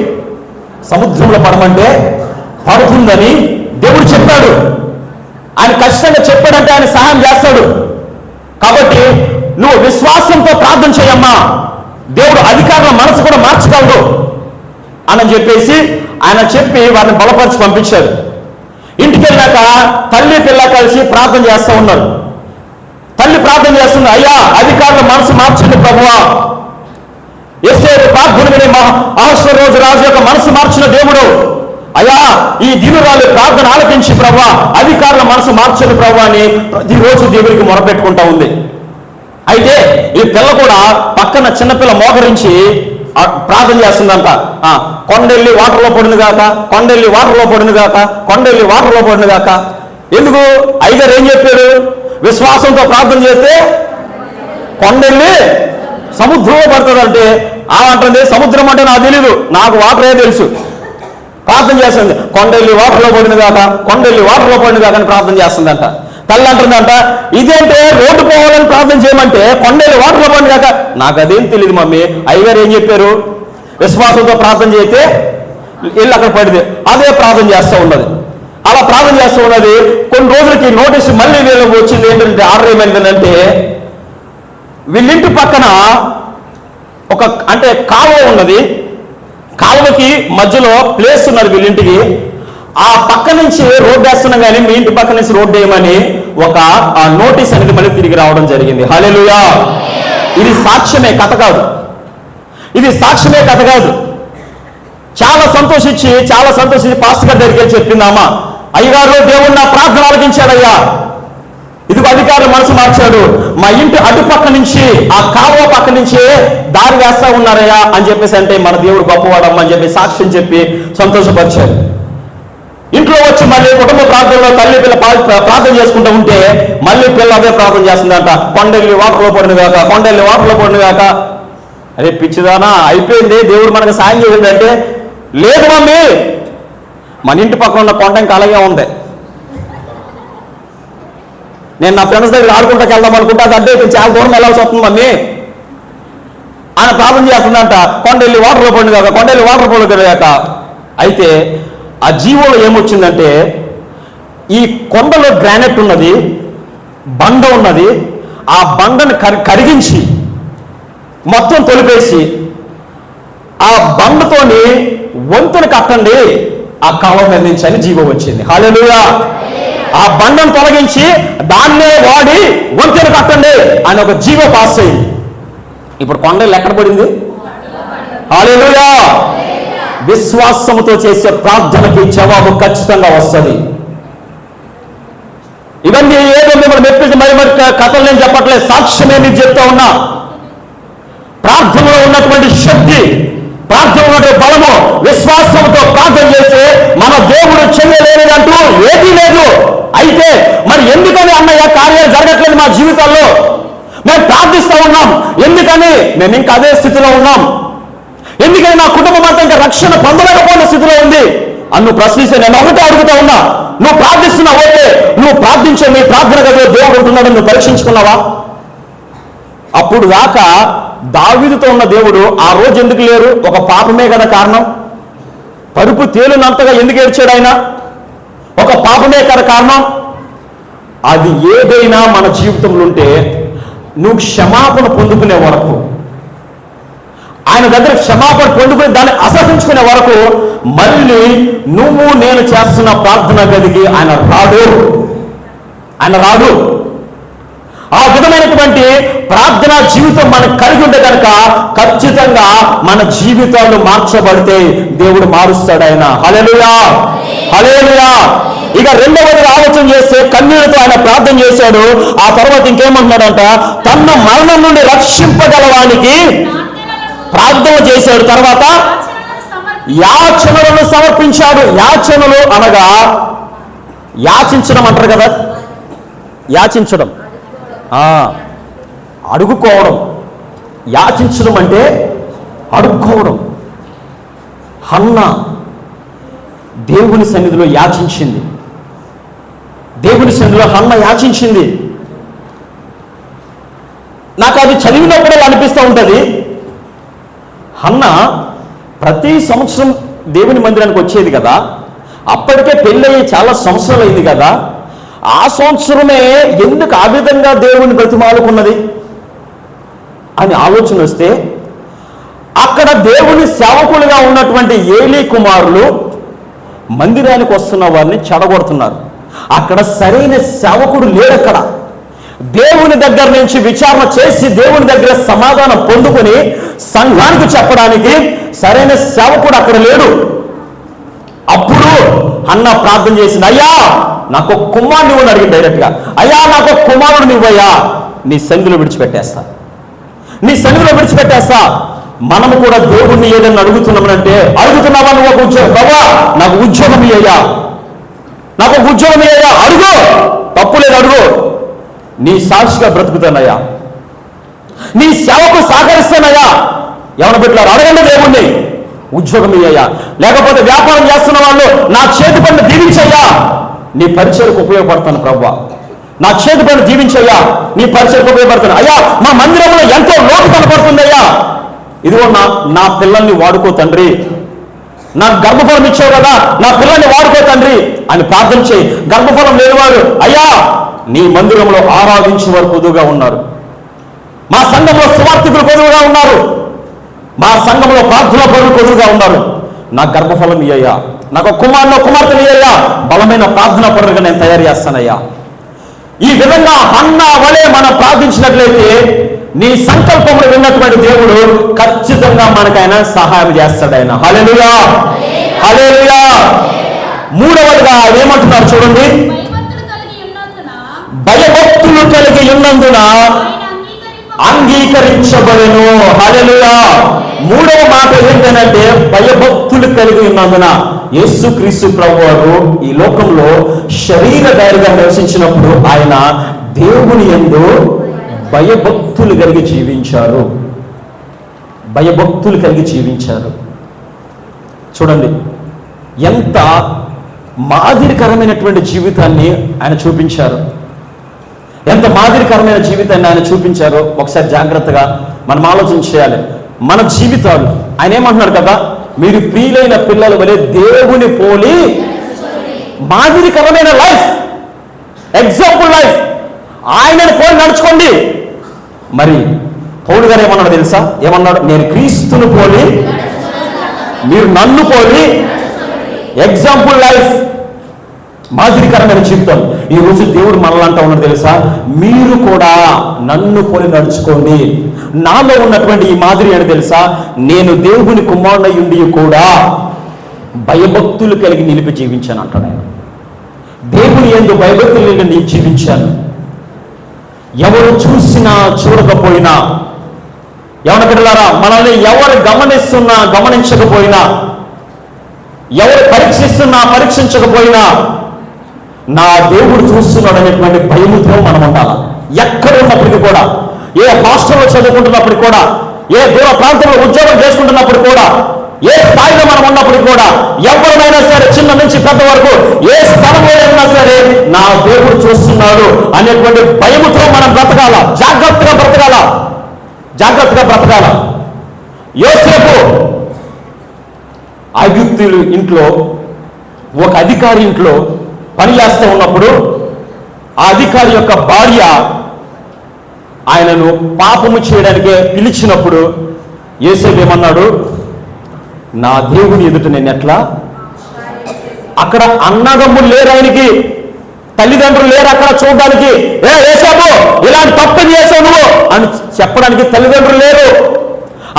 సముద్రంలో పడమంటే పడుతుందని దేవుడు చెప్పాడు. ఆయన ఖచ్చితంగా చెప్పాడంటే ఆయన సహాయం చేస్తాడు. కాబట్టి నువ్వు విశ్వాసంతో ప్రార్థన చేయమ్మా, దేవుడు అధికారుల మనసు కూడా మార్చగలడు అని చెప్పేసి ఆయన చెప్పి వారిని బలపరిచి పంపించారు. ఇంటికి వెళ్ళాక తల్లి పిల్ల కలిసి ప్రార్థన చేస్తూ ఉన్నారు. తల్లి ప్రార్థన చేస్తుంది, అయ్యా అధికారుల మనసు మార్చండి ప్రభువా, యేసేపు ప్రార్థన విని అహష్వేరోషు రాజు యొక్క మనసు మార్చిన దేవుడు. అయ్యా, ఈ దీనురాలు ప్రార్థన ఆలకించి ప్రభువా అధికారుల మనసు మార్చని ప్రభువా అని ప్రతిరోజు దేవుడికి మొరపెట్టుకుంటా ఉంది. అయితే ఈ పిల్ల కూడా పక్కన చిన్నపిల్ల మోకరించి ప్రార్థన చేస్తుందంట. కొండెళ్ళి వాటర్లో పడిన గాక, కొండెళ్ళి వాటర్లో పడిన గాక, కొండెళ్ళి వాటర్లో పడిన గాక. ఎందుకు? అయ్యగారు ఏం చెప్పాడు? విశ్వాసంతో ప్రార్థన చేస్తే కొండెళ్ళి సముద్రంలో పడుతుందంటే ఆమంటుంది సముద్రం అంటే నాకు తెలీదు, నాకు వాటరే తెలుసు. ప్రార్థన చేస్తుంది, కొండెళ్ళి వాటర్లో పడిన గాక, కొండెళ్ళి వాటర్లో పడిన గాక అని ప్రార్థన చేస్తుందంట. తల్లి అంటుందంట, ఇదేంటే రోడ్డు పోవాలని ప్రార్థన చేయమంటే కొండెళ్ళి వాటర్లో పడిన గాక. నాకు అదేం తెలియదు మమ్మీ, అయ్యగారు ఏం చెప్పారు? విశ్వాసంతో ప్రార్థన చేస్తే ఇల్లు అక్కడ పడితే అదే ప్రార్థన చేస్తూ ఉన్నది. అలా ప్రార్థన చేస్తూ ఉన్నది. కొన్ని రోజులకి నోటీసు మళ్ళీ వీళ్ళకి వచ్చింది. ఏంటంటే ఆర్డర్ ఏమైందంటే, వీళ్ళింటి పక్కన ఒక అంటే కాలువ ఉన్నది. కాలువకి మధ్యలో ప్లేస్ ఉన్నది వీళ్ళింటికి. ఆ పక్క నుంచి రోడ్డు వేస్తున్నాం కానీ మీ ఇంటి పక్క నుంచి రోడ్డు వేయమని ఒక నోటీస్ అనేది మళ్ళీ తిరిగి రావడం జరిగింది. హల్లెలూయా. ఇది సాక్ష్యమే, కథ కాదు. ఇది సాక్ష్యమే, కథ కాదు. చాలా సంతోషించి పాస్టర్ గారి దగ్గరికి వెళ్ళి చెప్పిందామా, అయ్యగారు దేవుడు నా ప్రార్థన ఆలకించాడయ్యా, ఇదిగో అధికారులు మనసు మార్చాడు, మా ఇంటి అటుపక్క నుంచి ఆ కాలువ పక్క నుంచి దారి వేస్తా ఉన్నారయ్యా అని చెప్పేసి అంటే మన దేవుడు గొప్పవాడమ్మా అని చెప్పి సాక్ష్యం చెప్పి సంతోషపరిచాడు. ఇంట్లో వచ్చి మళ్ళీ కుటుంబ ప్రార్థనలో తల్లి పిల్ల ప్రార్థన చేసుకుంటూ ఉంటే మళ్ళీ పిల్ల అదే ప్రార్థన చేస్తుందంట, కొండెళ్ళి వాటర్లో పడిన కాక, కొండెళ్ళి వాటర్లో పడిన కాక. అరే పిచ్చిదానా, అయిపోయింది, దేవుడు మనకు సాయం చేసిందంటే లేదు మమ్మీ, మన ఇంటి పక్కన ఉన్న కొండ ఇంకా అలాగే ఉంది. నేను నా ఫ్రెండ్స్ దగ్గర ఆడుకుంటాకి వెళ్దాం అనుకుంటా, అంటే చాలా దూరం వెళ్ళాల్సి వస్తుంది మమ్మీ ఆయన ప్రార్థన చేస్తుందంట, కొండెళ్ళి వాటర్లో పడిన కాక, కొండెళ్ళి వాటర్ పడిన కాక. అయితే ఆ జీవోలో ఏమొచ్చిందంటే, ఈ కొండలో గ్రానైట్ ఉన్నది, బండ ఉన్నది, ఆ బండను కరిగించి మొత్తం తొలిపేసి ఆ బండతోని వంతుని కట్టండి ఆ కాలం మీద నుంచి అని జీవో వచ్చింది. హల్లెలూయా. ఆ బండను తొలగించి దాన్నే వాడి వంతుని కట్టండి అని ఒక జీవో పాస్ అయింది. ఇప్పుడు కొండలు ఎక్కడ పడింది? హల్లెలూయా. విశ్వాసముతో చేసే ప్రార్థనకి జవాబు ఖచ్చితంగా వస్తుంది. ఇవన్నీ ఏదో మిమ్మల్ని మెప్పించి మరి కథలు నేను చెప్పట్లేదు, సాక్ష్యమే మీకు చెప్తా ఉన్నా. ప్రార్థనలో ఉన్నటువంటి శక్తి, ప్రార్థనలో ఉన్నటువంటి బలము, విశ్వాసంతో ప్రార్థన చేస్తే మన దేవుడు చేయలేనిదంటూ ఏదీ లేదు. అయితే మరి ఎందుకని అన్నయ్య కార్యాలు జరగట్లేదు మా జీవితాల్లో? మేము ప్రార్థిస్తూ ఉన్నాం, ఎందుకని మేము ఇంకా అదే స్థితిలో ఉన్నాం? ఎందుకని నా కుటుంబం అంతా ఇంకా రక్షణ పొందలేకపోయిన స్థితిలో ఉంది అని నువ్వు ప్రశ్నిస్తే నేను ఒకటే అడుగుతా ఉన్నా, నువ్వు ప్రార్థిస్తున్నావు, ఓకే, నువ్వు ప్రార్థించే మీ ప్రార్థన గదిలో దేవుడు ఉంటున్నాడు, నువ్వు పరీక్షించుకున్నావా? అప్పుడు దాకా దావీదుతో ఉన్న దేవుడు ఆ రోజు ఎందుకు లేరు? ఒక పాపమే కదా కారణం. పరుపు తేలినంతగా ఎందుకు ఏడ్చాడు ఆయన? ఒక పాపమే కదా కారణం. అది ఏదైనా మన జీవితంలో ఉంటే నువ్వు క్షమాపణ పొందుకునే వరకు, ఆయన దగ్గర క్షమాపణ పొందుకుని దాన్ని అసహించుకునే వరకు మళ్ళీ నువ్వు నేను చేస్తున్న ప్రార్థన గదికి ఆయన రాడు. ఆ విధమైనటువంటి ప్రార్థనా జీవితం మనకు కలిగి ఉంటే కనుక ఖచ్చితంగా మన జీవితాలు మార్చబడితే దేవుడు మారుస్తాడు ఆయన. హల్లెలూయా, హల్లెలూయా. ఇక రెండవది ఆలోచన చేస్తే కన్నీళ్లతో ఆయన ప్రార్థన చేశాడు. ఆ తర్వాత ఇంకేమంటున్నాడంట, తన మరణం నుండి రక్షింపగలవానికి ప్రార్థన చేశాడు. తర్వాత యాచనలను సమర్పించాడు. యాచనలు అనగా యాచించడం అంటారు కదా, యాచించడం, అడుగుకోవడం. యాచించడం అంటే అడుక్కోవడం. హన్న దేవుని సన్నిధిలో యాచించింది. దేవుని సన్నిధిలో హన్న యాచించింది. నాకు అది చదివినప్పుడే అనిపిస్తూ ఉంటుంది, హన్న ప్రతి సంవత్సరం దేవుని మందిరానికి వచ్చేది కదా, అప్పటికే పెళ్ళయి చాలా సంవత్సరాలు అయింది కదా, ఆ సంవత్సరమే ఎందుకు ఆ విధంగా దేవుని బ్రతిమాలుకున్నది అని ఆలోచన వస్తే, అక్కడ దేవుని సేవకులుగా ఉన్నటువంటి ఏలీ కుమారులు మందిరానికి వస్తున్న వారిని చెడగొడుతున్నారు. అక్కడ సరైన సేవకుడు లేడు. అక్కడ దేవుని దగ్గర నుంచి విచారణ చేసి దేవుని దగ్గర సమాధానం పొందుకొని సంఘానికి చెప్పడానికి సరైన సేవకుడు అక్కడ లేడు. అప్పుడు అన్న ప్రార్థన చేసింది, అయ్యా నాకు కుమారుడు నువ్వు అడిగింది డైరెక్ట్గా, అయ్యా నాకు కుమారుడు నువ్వయ్యా, నీ సన్నిధిలో విడిచిపెట్టేస్తా, నీ సన్నిధిలో విడిచిపెట్టేస్తా. మనము కూడా దేవుణ్ణి ఏదైనా అడుగుతున్నామనంటే, అడుగుతున్నావా నువ్వు ఒక ఉద్యోగం, బాబా నాకు ఉద్యోగం ఇయ్యా, నాకు ఒక ఉద్యోగం ఇయ్యా, అడుగు, తప్పు లేదు, అడుగు, నీ సాక్షిగా బ్రతుకుతానయ్యా, నీ సేవకు సహకరిస్తానయ్యా. ఎవరి బిడ్డలారు అడగండి దేవుణ్ణి, ఉద్యోగం ఇయ్యా, లేకపోతే వ్యాపారం చేస్తున్న వాళ్ళు నా చేతి పనులు దీవించయ్యా, నీ పరిచయకు ఉపయోగపడతాను ప్రభువా, నా చేతి పనులు దీవించయ్యా, నీ పరిచయకు ఉపయోగపడతాను. అయ్యా మా మందిరంలో ఎంతో లోటు కనపడుతుందయ్యా, ఇదిగో నా పిల్లల్ని వాడుకో తండ్రి, నాకు గర్భఫలం ఇచ్చావు కదా, నా పిల్లల్ని వాడుకో తండ్రి అని ప్రార్థన చేయి. గర్భఫలం లేనివాడు, అయ్యా నీ మందిరంలో ఆరాధించే వారు కొద్దుగా ఉన్నారు, మా సంఘంలో సువార్థికులు కొద్దుగా ఉన్నారు, మా సంఘంలో ప్రార్థనా పరులు కొద్దుగా ఉన్నారు, నాకు గర్భఫలం ఇయ్యా, నాకు కుమార్తెలు ఇయ్యా, బలమైన ప్రార్థనా పరులుగా నేను తయారు చేస్తానయ్యా. ఈ విధంగా హన్నా వలె మనం ప్రార్థించినట్లయితే నీ సంకల్పములు విన్నటువంటి దేవుడు ఖచ్చితంగా మనకైనా సహాయం చేస్తాడు. ఆయన హల్లెలూయా, హల్లెలూయా. మూడవదిగా ఏమంటున్నారు చూడండి, భయభక్తులు కలిగి ఉన్నందున అంగీకరించబడెను. హల్లెలూయా. మూడవ మాట ఏంటంటే భయభక్తులు కలిగి ఉన్నందున. యేసుక్రీస్తు ప్రభువారు ఈ లోకంలో శరీరధారిగా నివసించినప్పుడు ఆయన దేవుని యందు భయభక్తులు కలిగి జీవించారు, భయభక్తులు కలిగి జీవించారు. చూడండి ఎంత మాదిరికరమైనటువంటి జీవితాన్ని ఆయన చూపించారు, ఎంత మాదిరికరమైన జీవితాన్ని ఆయన చూపించారో ఒకసారి జాగ్రత్తగా మనం ఆలోచన చేయాలి. మన జీవితాలు ఆయన ఏమంటున్నాడు కదా, మీరు ప్రియులైన పిల్లల వలె దేవుని పోలి మాదిరికరమైన లైఫ్, ఎగ్జాంపుల్ లైఫ్, ఆయనను పోలి నడుచుకోండి. మరి పౌలు గారు ఏమన్నాడు తెలుసా, ఏమన్నాడు, నేను క్రీస్తును పోలి మీరు నన్ను పోలి, ఎగ్జాంపుల్ లైఫ్, మాదిరికరమైన జీవితం. ఈ రోజు దేవుడు మనల్ని అంటా ఉన్నాడు తెలుసా, మీరు కూడా నన్ను పోలి నడుచుకోండి. నాలో ఉన్నటువంటి ఈ మాదిరి అని తెలుసా, నేను దేవుని కుమారుడయుండి కూడా భయభక్తులు కలిగి నిలిపి జీవించాను అంటాడు ఆయన. దేవుని యందు భయభక్తులు కలిగి జీవించాను. ఎవరు చూసినా చూడకపోయినా, ఎవరి బిడ్డలారా మనల్ని ఎవరు గమనిస్తున్నా గమనించకపోయినా, ఎవరు పరీక్షిస్తున్నా పరీక్షించకపోయినా నా దేవుడు చూస్తున్నాడు అనేటువంటి భయముతో మనం ఉండాలి. ఎక్కడ ఉన్నప్పటికీ కూడా, ఏ హాస్టల్లో చదువుకుంటున్నప్పుడు కూడా, ఏ దూర ప్రాంతంలో ఉద్యోగం చేసుకుంటున్నప్పుడు కూడా, ఏ స్థాయిలో మనం ఉన్నప్పటికీ కూడా, ఎవరినైనా సరే చిన్న నుంచి పెద్ద వరకు ఏ స్థలంలో అయినా సరే నా దేవుడు చూస్తున్నాడు అనేటువంటి భయముతో మనం బ్రతకాల, జాగ్రత్తగా బ్రతకాల, జాగ్రత్తగా బ్రతకాల. యోసేపు ఐగుప్తీయుల ఇంట్లో ఒక అధికారి ఇంట్లో పని చేస్తూ ఉన్నప్పుడు ఆ అధికారి యొక్క భార్య ఆయనను పాపము చేయడానికి పిలిచినప్పుడు యోసేపు ఏమన్నాడు, నా దేవుని ఎదుట నేను ఎట్లా, అక్కడ అన్నదమ్ములు లేరు, ఆయనకి తల్లిదండ్రులు లేరు అక్కడ చూడడానికి, యోసేపు ఇలాంటి తప్పు చేసావు నువ్వు అని చెప్పడానికి తల్లిదండ్రులు లేరు,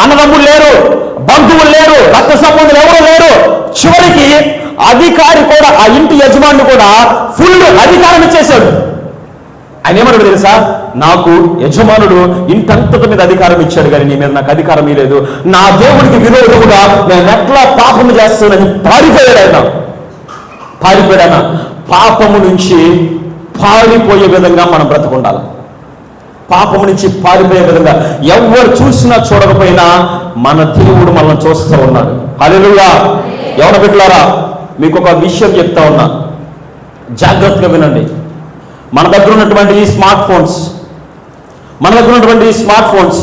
అన్నదమ్ములు లేరు, బంధువులు లేరు, రక్త సంబంధులు ఎవరు లేరు. చివరికి అధికారి కూడా, ఆ ఇంటి యజమాని కూడా ఫుల్ అధికారం ఇచ్చేశాడు. ఆయన ఏమన్నాడు తెలుసా, నాకు యజమానుడు ఇంటంతటి మీద అధికారం ఇచ్చాడు కానీ నీ మీద నాకు అధికారం ఇవ్వలేదు, నా దేవుడికి విరోధముగా నేను ఎట్లా పాపము చేస్తానని పారిపోయాడు. పాపము నుంచి పారిపోయే విధంగా మనం బ్రతుకుండాలి. పాపము నుంచి పారిపోయే విధంగా ఎవరు చూసినా చూడకపోయినా మన దేవుడు మనల్ని చూస్తూ ఉన్నాడు. హల్లెలూయా. ఎవరి బిడ్డలారా మీకు ఒక విషయం చెప్తా ఉన్నా, జాగ్రత్తగా వినండి. మన దగ్గర ఉన్నటువంటి ఈ స్మార్ట్ ఫోన్స్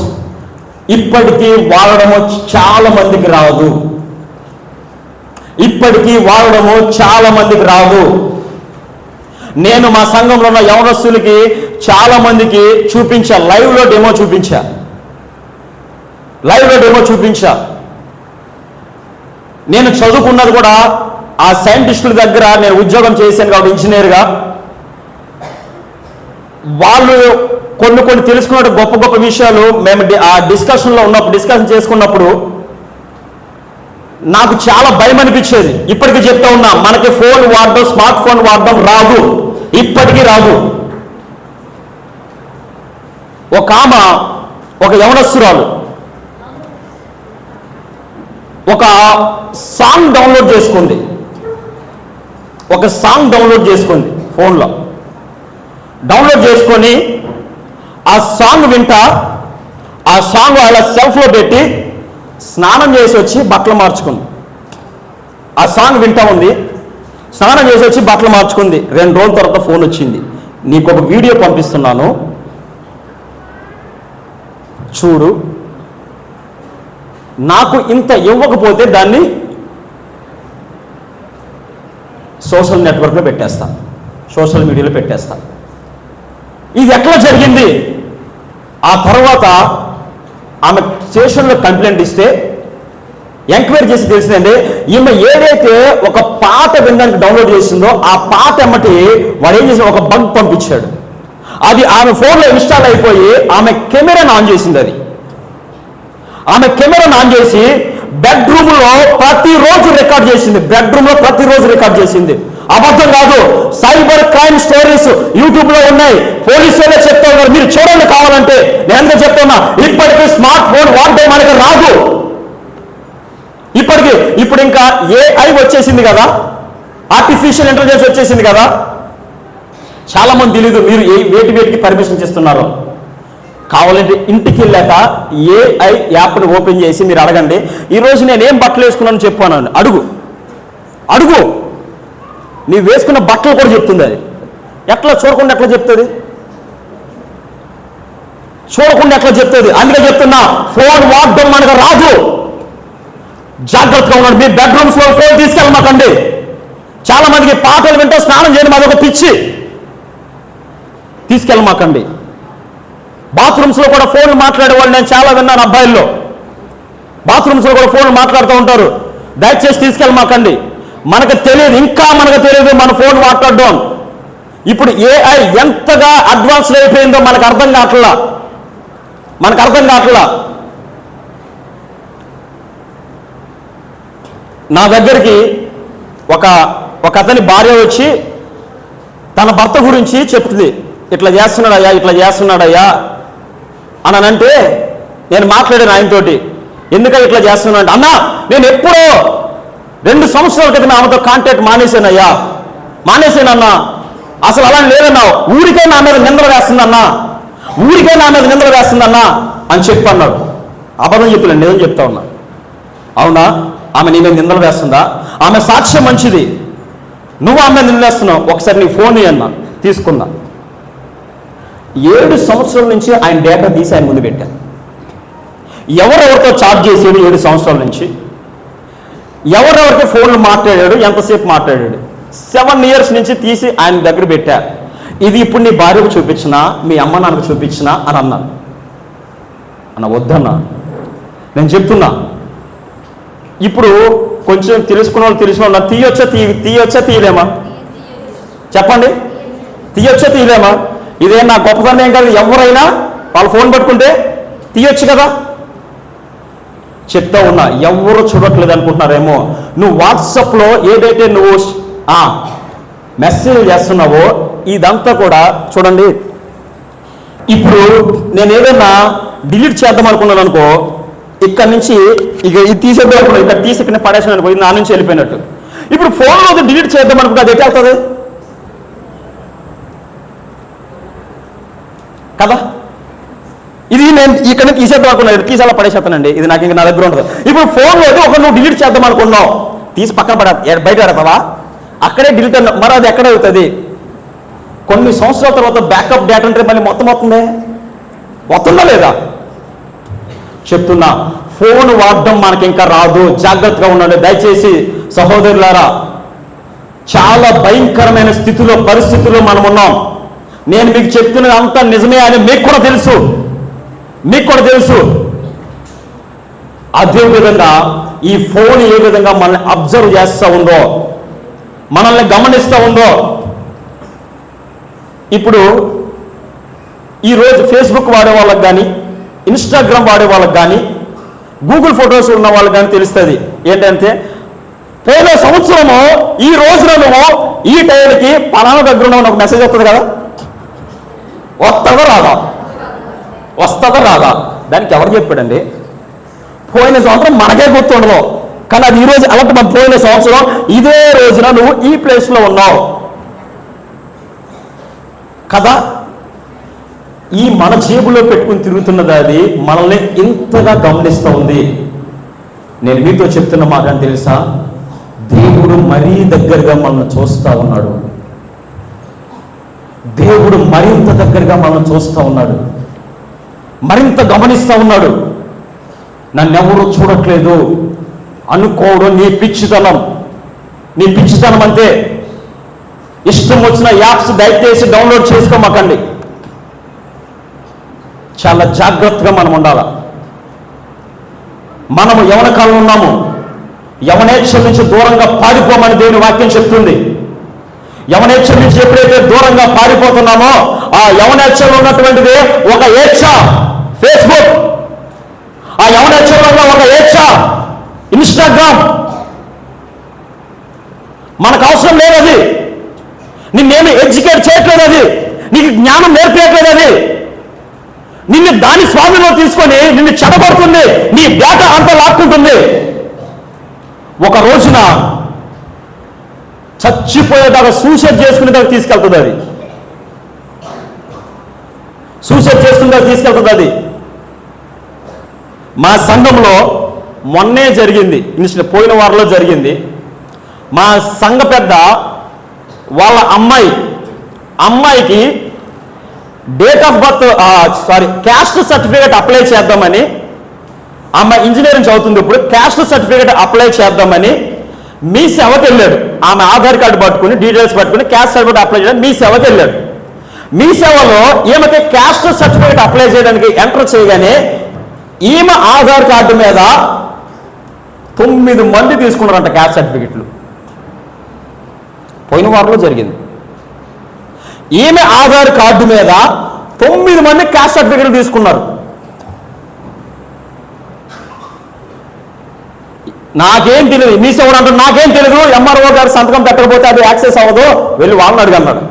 ఇప్పటికీ వాడడము చాలా మందికి రాదు, నేను మా సంఘంలో ఉన్న యవనస్తులకి చాలా మందికి చూపించా, లైవ్లో డెమో చూపించా. నేను చదువుకున్నది కూడా ఆ సైంటిస్టుల దగ్గర నేను ఉద్యోగం చేశాను కాబట్టి ఇంజనీర్గా వాళ్ళు కొన్ని తెలుసుకున్న గొప్ప గొప్ప విషయాలు మేము ఆ డిస్కషన్లో ఉన్నప్పుడు డిస్కషన్ చేసుకున్నప్పుడు నాకు చాలా భయం అనిపించేది. ఇప్పటికీ చెప్తా ఉన్నా, మనకి ఫోన్ వాడడం, స్మార్ట్ ఫోన్ వాడడం రాదు, ఇప్పటికీ రాదు. ఒక యవనస్తురాలు ఒక సాంగ్ డౌన్లోడ్ చేసుకుంది ఫోన్లో. డౌన్లోడ్ చేసుకొని ఆ సాంగ్ వింటా, ఆ సాంగ్ అలా సెల్ఫ్లో పెట్టి స్నానం చేసి వచ్చి బట్టలు మార్చుకుంది. ఆ సాంగ్ వింటా ఉంది, స్నానం చేసి వచ్చి బట్టలు మార్చుకుంది. 2 రోజుల తర్వాత ఫోన్ వచ్చింది, నీకు ఒక వీడియో పంపిస్తున్నాను చూడు, నాకు ఇంత ఇవ్వకపోతే దాన్ని సోషల్ నెట్వర్క్లో పెట్టేస్తా, సోషల్ మీడియాలో పెట్టేస్తా. ఇది ఎట్లా జరిగింది? ఆ తర్వాత ఆమె స్టేషన్లో కంప్లైంట్ ఇస్తే ఎంక్వైరీ చేసి తెలిసిందంటే, ఈమె ఏదైతే ఒక పాట వినడానికి డౌన్లోడ్ చేసిందో ఆ పాట ఎమ్మటి వాడు ఏం చేసి ఒక బగ్ పంపించాడు. అది ఆమె ఫోన్లో ఇన్స్టాల్ అయిపోయి ఆమె కెమెరాను ఆన్ చేసింది. ఆమె కెమెరాను ఆన్ చేసి బెడ్రూమ్లో ప్రతిరోజు రికార్డ్ చేసింది. అబద్ధం కాదు, సైబర్ క్రైమ్ స్టోరీస్ యూట్యూబ్లో ఉన్నాయి, పోలీసులే చెప్తా ఉన్నారు, మీరు చూడండి కావాలంటే. నేను ఎందుకు చెప్తున్నా, ఇప్పటికీ స్మార్ట్ ఫోన్ వాడటం మనకి రాదు. ఇప్పుడు ఇంకా AI వచ్చేసింది కదా, ఆర్టిఫిషియల్ ఇంటెలిజెన్స్ వచ్చేసింది కదా. చాలా మంది తెలియదు మీరు వేటికి పర్మిషన్ చేస్తున్నారో. కావాలంటే ఇంటికి వెళ్ళాక AI యాప్ని ఓపెన్ చేసి మీరు అడగండి, ఈరోజు నేనేం బట్టలు వేసుకున్నాను చెప్పాను, అడుగు. నీవు వేసుకున్న బట్టలు కూడా చెప్తుంది. అది ఎట్లా చూడకుండా ఎట్లా చెప్తుంది? అందుకే చెప్తున్నా, ఫోన్ వాడడం మనకు రాదు, జాగ్రత్తగా ఉన్నాడు. మీ బెడ్రూమ్స్లో ఫోన్ తీసుకెళ్ళమాకండి. చాలా మందికి పాటలు వింటూ స్నానం చేయడం అదొక పిచ్చి, తీసుకెళ్ళమాకండి. బాత్రూమ్స్లో కూడా ఫోన్లు మాట్లాడే వాళ్ళు నేను చాలా విన్నాను. అబ్బాయిల్లో బాత్రూమ్స్లో కూడా ఫోన్లు మాట్లాడుతూ ఉంటారు. దయచేసి తీసుకెళ్ళమాకండి. మనకు తెలియదు మన ఫోన్ మాట్లాడడం. ఇప్పుడు AI ఎంతగా అడ్వాన్స్డ్ అయిపోయిందో మనకు అర్థం కావట్లా. నా దగ్గరికి ఒక అతని భార్య వచ్చి తన భర్త గురించి చెప్తుంది, ఇట్లా చేస్తున్నాడయ్యా అని అంటే, నేను మాట్లాడాను ఆయనతోటి, ఎందుకని ఇట్లా చేస్తున్నాడు అంటే, అన్నా నేను ఎప్పుడో 2 సంవత్సరాల క్రితం ఆమెతో కాంటాక్ట్ మానేసానన్నా, అసలు అలా లేదన్నావు, ఊరికే నా మీద నిందలు వేస్తుందన్నా అని చెప్పి అన్నాడు. అబద్ధం చెప్పలేను, నిజం చెప్తా ఉన్నా. అవునా, ఆమె నీ మీద నిందలు వేస్తుందా? ఆమె సాక్ష్యం మంచిది, నువ్వు ఆమె మీద నిందేస్తున్నావు. ఒకసారి నీ ఫోన్ అన్నా, తీసుకున్నా. 7 సంవత్సరాల నుంచి ఆయన డేటా తీసి ఆయన ముందు పెట్టాను. ఎవరెవరితో చాట్ చేసాడు 7 సంవత్సరాల నుంచి, ఎవరెవరితో ఫోన్లు మాట్లాడాడు, ఎంతసేపు మాట్లాడాడు, 7 years నుంచి తీసి ఆయన దగ్గర పెట్టా. ఇది ఇప్పుడు నీ భార్యకు చూపించినా, మీ అమ్మ నాన్నకు చూపించినా అని అన్నాను. వద్దన్నా, నేను చెప్తున్నా. ఇప్పుడు కొంచెం తెలిసిన వాళ్ళు తీయొచ్చా తీయలేమా? చెప్పండి, తీయలేమా? ఇదే నా గొప్పతనం ఏం కాదు. ఎవరైనా వాళ్ళ ఫోన్ పట్టుకుంటే తీయొచ్చు కదా. చెప్తా ఉన్నా, ఎవరు చూడట్లేదు అనుకుంటున్నారేమో. నువ్వు వాట్సాప్లో ఏదైతే నువ్వు మెసేజ్ చేస్తున్నావో ఇదంతా కూడా చూడండి. ఇప్పుడు నేను ఏదైనా డిలీట్ చేద్దాం అనుకున్నాను అనుకో, ఇక్కడ నుంచి ఇక ఇది తీసేద్దాం అనుకున్నాను, ఇక్కడ తీసి ఇక్కడ పడేసాను అనుకో, ఇది నా నుంచి వెళ్ళిపోయినట్టు. ఇప్పుడు ఫోన్లో డిలీట్ చేద్దాం అనుకుంటే అది ఎట్లా అవుతుంది కదా? ఇది నేను ఇక్కడ తీసేద్దాం అనుకున్నాను, తీసి అలా పడేసేస్తానండి, ఇది నాకు ఇంకా నా దగ్గర ఉండదు. ఇప్పుడు ఫోన్లో ఒక నువ్వు డిలీట్ చేద్దాం అనుకున్నావు, తీసి పక్కన బయట పెడతావా? అక్కడే డిలీట్ అన్నా, మరి అది ఎక్కడ అవుతుంది? కొన్ని సంవత్సరాల తర్వాత బ్యాకప్ డేటా అంటే మళ్ళీ వస్తుందా లేదా? చెప్తున్నా, ఫోన్ వాడడం మనకి ఇంకా రాదు, జాగ్రత్తగా ఉండండి దయచేసి సహోదరులారా. చాలా భయంకరమైన పరిస్థితుల్లో మనం ఉన్నాం. నేను మీకు చెప్తున్నది అంతా నిజమే అని మీకు కూడా తెలుసు. అదే విధంగా ఈ ఫోన్ ఏ విధంగా మనల్ని అబ్జర్వ్ చేస్తూ ఉందో, మనల్ని గమనిస్తూ ఉందో. ఇప్పుడు ఈరోజు ఫేస్బుక్ వాడే వాళ్ళకి కానీ, ఇన్స్టాగ్రామ్ వాడే వాళ్ళకి కానీ, గూగుల్ ఫొటోస్ ఉన్న వాళ్ళకి కానీ తెలుస్తుంది ఏంటంటే, పోయిన సంవత్సరము ఈ రోజున నువ్వు ఈ టైంకి పలానా దగ్గర ఉన్న ఒక మెసేజ్ వస్తుంది కదా, వస్తుందా రాదా? వస్తుందా రాదా? దానికి ఎవరు చెప్పాడండి? పోయిన సంవత్సరం మనకే గుర్తుండదు, కానీ అది ఈరోజు అలాంటి మన పోయిన సంవత్సరం ఇదే రోజున నువ్వు ఈ ప్లేస్లో ఉన్నావు కదా. ఈ మన జేబులో పెట్టుకుని తిరుగుతున్నది అది మనల్ని ఇంతగా గమనిస్తూ ఉంది. నేను మీతో చెప్తున్న మాట అని తెలుసా, దేవుడు మరీ దగ్గరగా మనల్ని చూస్తూ ఉన్నాడు. దేవుడు మరింత దగ్గరగా మనల్ని చూస్తూ ఉన్నాడు, మరింత గమనిస్తూ ఉన్నాడు. నన్నెవరూ చూడట్లేదు అనుకోవడం నీ పిచ్చితనం, నీ పిచ్చితనం అంతే. ఇష్టం వచ్చిన యాప్స్ దయచేసి డౌన్లోడ్ చేసుకోమాకండి. చాలా జాగ్రత్తగా మనం ఉండాలి. మనము యవన కాలంలో ఉన్నాము. యవనేచ్ఛ నుంచి దూరంగా పారిపోమని దేవుని వాక్యం చెప్తుంది. యవనేచ్ఛ నుంచి ఎప్పుడైతే దూరంగా పారిపోతున్నామో ఆ యవనేచ్ఛలో ఉన్నటువంటిది ఒక ఏచ్ఛ ఫేస్బుక్, ఆ యవనేచ్ఛలో ఉన్న ఒక ఏచ్ఛ ఇన్స్టాగ్రామ్. మనకు అవసరం లేదు అది, నిన్నేమి ఎడ్యుకేట్ చేయట్లేదు, అది నీకు జ్ఞానం నేర్పేయట్లేదు, అది నిన్ను దాని స్వామిలో తీసుకొని నిన్ను చెడగొడుతుంది, నీ డేటా అంతా లాక్కుంటుంది. ఒక రోజున చచ్చిపోయేదాకా సూసైడ్ చేసుకునేదాకా తీసుకెళ్తుంది అది, సూసైడ్ చేసుకునేదాకా తీసుకెళ్తుంది అది. మా సంఘంలో మొన్నే జరిగింది, పోయిన వారంలో జరిగింది. మా సంఘ పెద్ద వాళ్ళ అమ్మాయికి date of birth caste certificate apply చేద్దామని, ఆమె ఇంజనీరింగ్ చదువుతుంది ఇప్పుడు, క్యాస్ట్ సర్టిఫికేట్ అప్లై చేద్దామని మీ సేవకి వెళ్ళాడు. ఆమె ఆధార్ కార్డు పట్టుకుని డీటెయిల్స్ పట్టుకుని క్యాస్ట్ సర్టిఫికేట్ అప్లై చేయడానికి మీ సేవకి వెళ్ళాడు. మీ సేవలో ఈమెకి క్యాస్ట్ సర్టిఫికేట్ అప్లై చేయడానికి ఎంటర్ చేయగానే ఈమె ఆధార్ కార్డు మీద 9 మంది తీసుకున్నారంట క్యాస్ట్ సర్టిఫికెట్లు. పోయిన వారంలో జరిగింది. ఈమె ఆధార్ కార్డు మీద 9 మంది క్యాస్ట్ సర్టిఫికెట్లు తీసుకున్నారు. నాకేం తెలియదు, మీ సేవడు అంటారు నాకేం తెలియదు, ఎంఆర్ఓ గారు సంతకం పెట్టకపోతే అది యాక్సెస్ అవ్వదు, వెళ్ళి వాళ్ళని అడిగన్నాడు.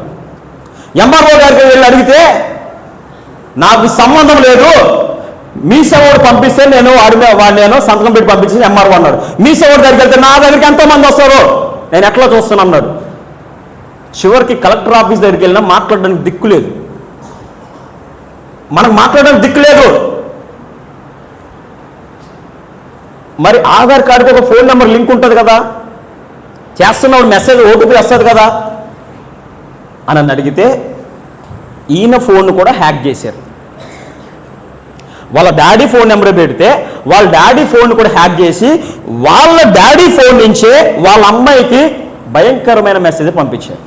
ఎంఆర్ఓ గారికి వెళ్ళి అడిగితే నాకు సంబంధం లేదు, మీ సేవడు పంపిస్తే నేను నేను సంతకం పెట్టి పంపించి ఎంఆర్ఓ అన్నాడు. మీ సేవడు దగ్గరికి వెళ్తే నా దగ్గరికి ఎంతోమంది వస్తారు, నేను ఎట్లా చూస్తున్నా అన్నాడు. చివరికి కలెక్టర్ ఆఫీస్ దగ్గరికి వెళ్ళినా మాట్లాడడానికి దిక్కు లేదు, మనకు మాట్లాడడానికి దిక్కు లేదు. మరి ఆధార్ కార్డుకి ఒక ఫోన్ నెంబర్ లింక్ ఉంటుంది కదా, చేస్తున్నప్పుడు మెసేజ్ ఓటీపీ వస్తుంది కదా అని అడిగితే ఈయన ఫోన్ కూడా హ్యాక్ చేశారు. వాళ్ళ డాడీ ఫోన్ నెంబర్ పెడితే వాళ్ళ డాడీ ఫోన్ కూడా హ్యాక్ చేసి వాళ్ళ డాడీ ఫోన్ నుంచే వాళ్ళ అమ్మాయికి భయంకరమైన మెసేజ్ పంపించారు.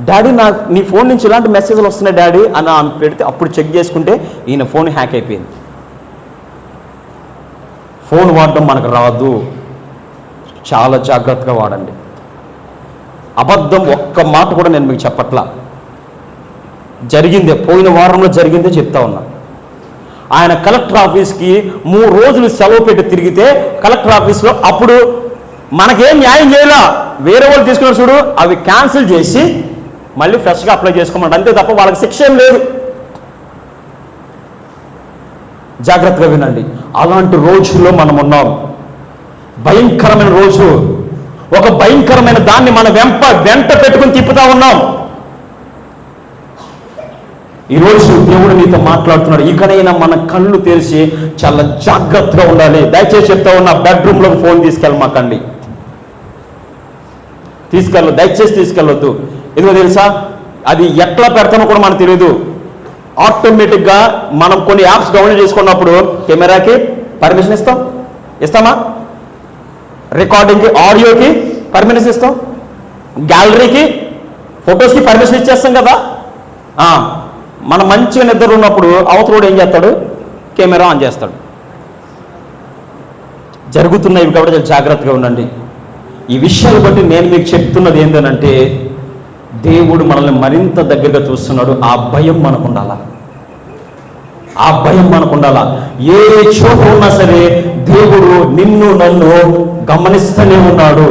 డాడీ నీ ఫోన్ నుంచి ఇలాంటి మెసేజ్లు వస్తున్నాయి డాడీ అని ఆమె పెడితే అప్పుడు చెక్ చేసుకుంటే ఈయన ఫోన్ హ్యాక్ అయిపోయింది. ఫోన్ వాడడం మనకు రాదు, చాలా జాగ్రత్తగా వాడండి. అబద్ధం ఒక్క మాట కూడా నేను మీకు చెప్పట్లా, జరిగిందే, పోయిన వారంలో జరిగిందే చెప్తా ఉన్నా. ఆయన కలెక్టర్ ఆఫీస్కి 3 రోజులు సెలవు పెట్టి తిరిగితే కలెక్టర్ ఆఫీస్లో అప్పుడు మనకేం న్యాయం చేయాలా, వేరే వాళ్ళు తీసుకున్నారు చూడు, అవి క్యాన్సిల్ చేసి మళ్ళీ ఫ్రెష్గా అప్లై చేసుకోమంట, అంతే తప్ప వాళ్ళకి శిక్ష ఏం లేదు. జాగ్రత్తగా వినండి, అలాంటి రోజుల్లో మనం ఉన్నాం. భయంకరమైన రోజు, ఒక భయంకరమైన దాన్ని మన వెంట పెట్టుకుని తిప్పుతా ఉన్నాం. ఈరోజు దేవుడు నీతో మాట్లాడుతున్నాడు, ఇకనైనా మన కళ్ళు తెరిచి చాలా జాగ్రత్తగా ఉండాలి. దయచేసి చెప్తా ఉన్నా, బెడ్రూమ్లో ఫోన్ తీసుకెళ్ళమాకండి, దయచేసి తీసుకెళ్ళొద్దు. ఎందుకో తెలుసా, అది ఎట్లా పెడతానో కూడా మనకు తెలియదు. ఆటోమేటిక్గా మనం కొన్ని యాప్స్ డౌన్లోడ్ చేసుకున్నప్పుడు కెమెరాకి పర్మిషన్ ఇస్తామా, రికార్డింగ్కి ఆడియోకి పర్మిషన్ ఇస్తాం, గ్యాలరీకి ఫొటోస్కి పర్మిషన్ ఇచ్చేస్తాం కదా. మనం మంచిగా నిద్ర ఉన్నప్పుడు అవతలోడు ఏం చేస్తాడు, కెమెరా ఆన్ చేస్తాడు. జరుగుతున్నాయి కాబట్టి జాగ్రత్తగా ఉండండి. ఈ విషయాలు బట్టి నేను మీకు చెప్తున్నది ఏంటంటే, దేవుడు మనల్ని మరింత దగ్గరగా చూస్తున్నాడు. ఆ భయం మనకు ఉండాలా, ఆ భయం మనకు ఉండాలా. ఏ చోట ఉన్నా సరే దేవుడు నిన్ను నన్ను గమనిస్తూనే ఉన్నాడు,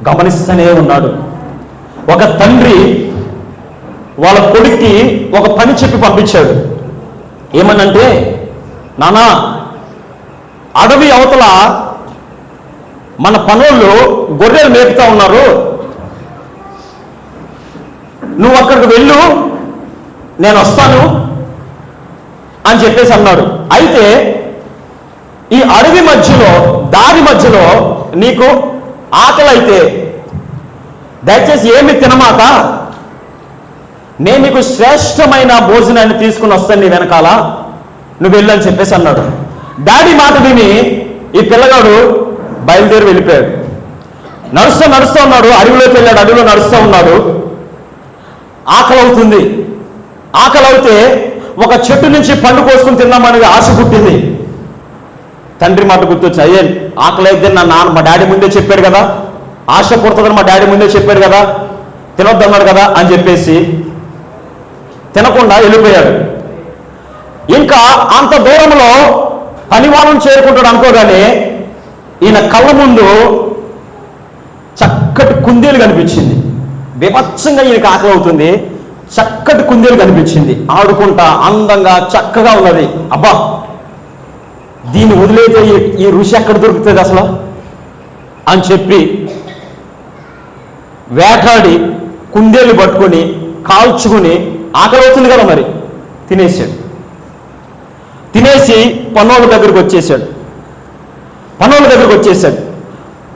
గమనిస్తూనే ఉన్నాడు. ఒక తండ్రి వాళ్ళ కొడుక్కి ఒక పని చెప్పి పంపించాడు. ఏమనంటే, నానా, అడవి అవతల మన పనులు గొర్రెలు మేపుతా ఉన్నారు, నువ్వు అక్కడికి వెళ్ళు, నేను వస్తాను అని చెప్పేసి అన్నాడు. అయితే ఈ అడవి మధ్యలో, దారి మధ్యలో నీకు ఆకలి అయితే దయచేసి ఏమి తినమాక, నేను నీకు శ్రేష్టమైన భోజనాన్ని తీసుకుని వస్తాను నీ వెనకాల, నువ్వు వెళ్ళు అని చెప్పేసి అన్నాడు. డాడీ మాట విని ఈ పిల్లగాడు బయలుదేరి వెళ్ళిపోయాడు. నడుస్తూ ఉన్నాడు, అడవిలోకి వెళ్ళాడు. అడవిలో నడుస్తూ ఉన్నాడు. ఆకలి అవుతుంది. ఆకలి అవుతే ఒక చెట్టు నుంచి పండు కోసుకుని తిందామనేది ఆశ పుట్టింది. తండ్రి మాట గుర్తొచ్చి, అయ్యే ఆకలి అయితే మా డాడీ ముందే చెప్పాడు కదా, ఆశ పుడుతుందని మా డాడీ ముందే చెప్పాడు కదా, తినొద్దన్నాడు కదా అని చెప్పేసి తినకుండా వెళ్ళిపోయాడు. ఇంకా అంత దూరంలో పనివాళ్ళను చేరుకుంటాడు అనుకోగానే ఈయన కళ్ళ ముందు చక్కటి కుందేలు కనిపించింది. బీభత్సంగా ఈయనకి ఆకలి అవుతుంది. చక్కటి కుందేలు కనిపించింది, ఆడుకుంటా అందంగా చక్కగా ఉన్నది. అబ్బా, దీన్ని వదిలేతే ఈ ఋషి ఎక్కడ దొరుకుతుంది అసలు అని చెప్పి వేటాడి కుందేలు పట్టుకొని కాల్చుకుని, ఆకలి అవుతుంది కదా మరి, తినేసాడు. తినేసి పనోళ్ళ దగ్గరికి వచ్చేసాడు.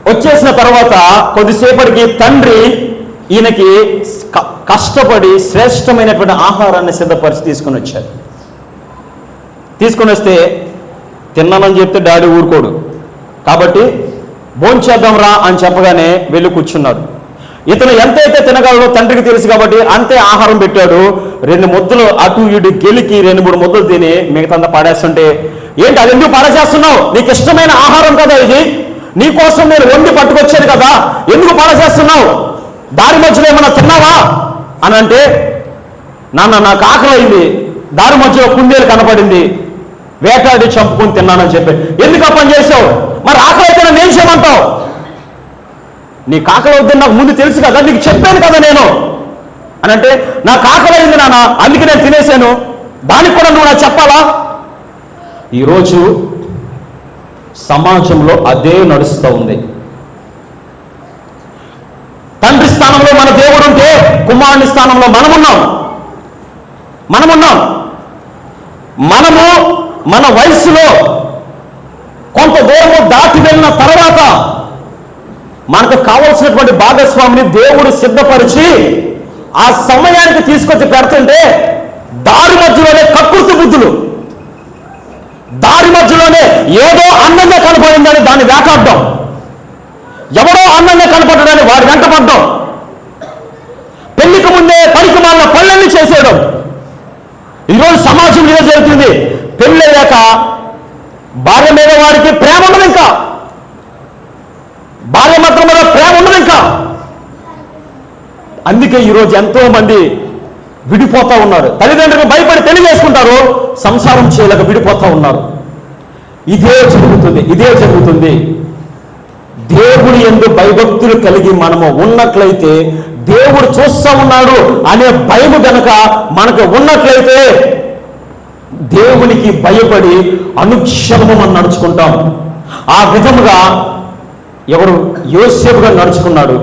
వచ్చేసిన తర్వాత కొద్దిసేపటికి తండ్రి ఈయనకి కష్టపడి శ్రేష్టమైనటువంటి ఆహారాన్ని సిద్ధపరిచి తీసుకొని వచ్చాడు. తీసుకొని వస్తే తిన్నానని చెప్తే డాడీ ఊరుకోడు కాబట్టి భోంచేద్దాం రా అని చెప్పగానే వెళ్ళి కూర్చున్నాడు. ఇతను ఎంతైతే తినగలడో తండ్రికి తెలుసు కాబట్టి అంతే ఆహారం పెట్టాడు. 2 ముద్దలు అటు ఇటు గెలికి 2-3 ముద్దలు తిని మిగతా పాడేస్తుంటే, ఏంటి అది ఎందుకు పాడేసేస్తున్నావు, నీకు ఇష్టమైన ఆహారం కదా ఇది, నీకోసం నేను వండి పట్టుకొచ్చాను కదా, ఎందుకు పాడేసేస్తున్నావు, దారి మధ్యలో ఏమన్నా తిన్నావా అని అంటే, నాన్న నాకు ఆకలి అయింది, దారి మధ్యలో కుందేలు కనపడింది, వేటాడి చంపుకొని తిన్నానని చెప్పి. ఎందుకు ఆ పని చేసావు, మరి ఆకలి అయితే నన్ను ఏం చేయమంటావు, నీ ఆకలి అవుతుంది నాకు ముందు తెలుసు కదా, నీకు చెప్పాను కదా నేను అని అంటే, నాకు ఆకలి అయింది నాన్న, అందుకే నేను తినేశాను, దానికి కూడా నువ్వు నాకు చెప్పాలా. ఈరోజు సమాజంలో అదే నడుస్తూ ఉంది. తండ్రి స్థానంలో మన దేవుడు ఉంటే కుమారుని స్థానంలో మనమున్నాం. మనము మన వయసులో కొంత దూరము దాటి వెళ్ళిన తర్వాత మనకు కావలసినటువంటి భాగస్వామిని దేవుడు సిద్ధపరిచి ఆ సమయానికి తీసుకొచ్చి పెడుతుంటే దారి మధ్యలోనే కకృతి బుద్ధులు, దారి మధ్యలోనే ఏదో అందంగా కనపడిందని దాన్ని వేటాడడం, ఎవడో అందంగా కనపడ్డాడని వాడి వెంట పడ్డం, పెళ్లికి ముందే పనికి మాలిన పనులన్నీ చేసేయడం. ఈరోజు సమాజం ఏదో జరుగుతుంది, పెళ్ళయ్యాక భార్య మీద వాడికి ప్రేమ ఉండదు, ఇంకా భార్య మాత్రం మీద ప్రేమ ఉండదు ఇంకా. అందుకే ఈరోజు ఎంతో మంది విడిపోతా ఉన్నారు. తల్లిదండ్రులకు భయపడి పెళ్లి చేసుకుంటారు, సంసారం చేయలేక విడిపోతా ఉన్నారు. ఇదే జరుగుతుంది. దేవుడి యందు భయభక్తులు కలిగి మనము ఉన్నట్లయితే, దేవుడు చూస్తా ఉన్నాడు అనే భయము గనక మనకు ఉన్నట్లయితే, దేవునికి భయపడి అనుక్షణము మనం నడుచుకుంటాం. ఆ విధముగా ఎవరు యోసేపుగా నడుచుకున్నాడు.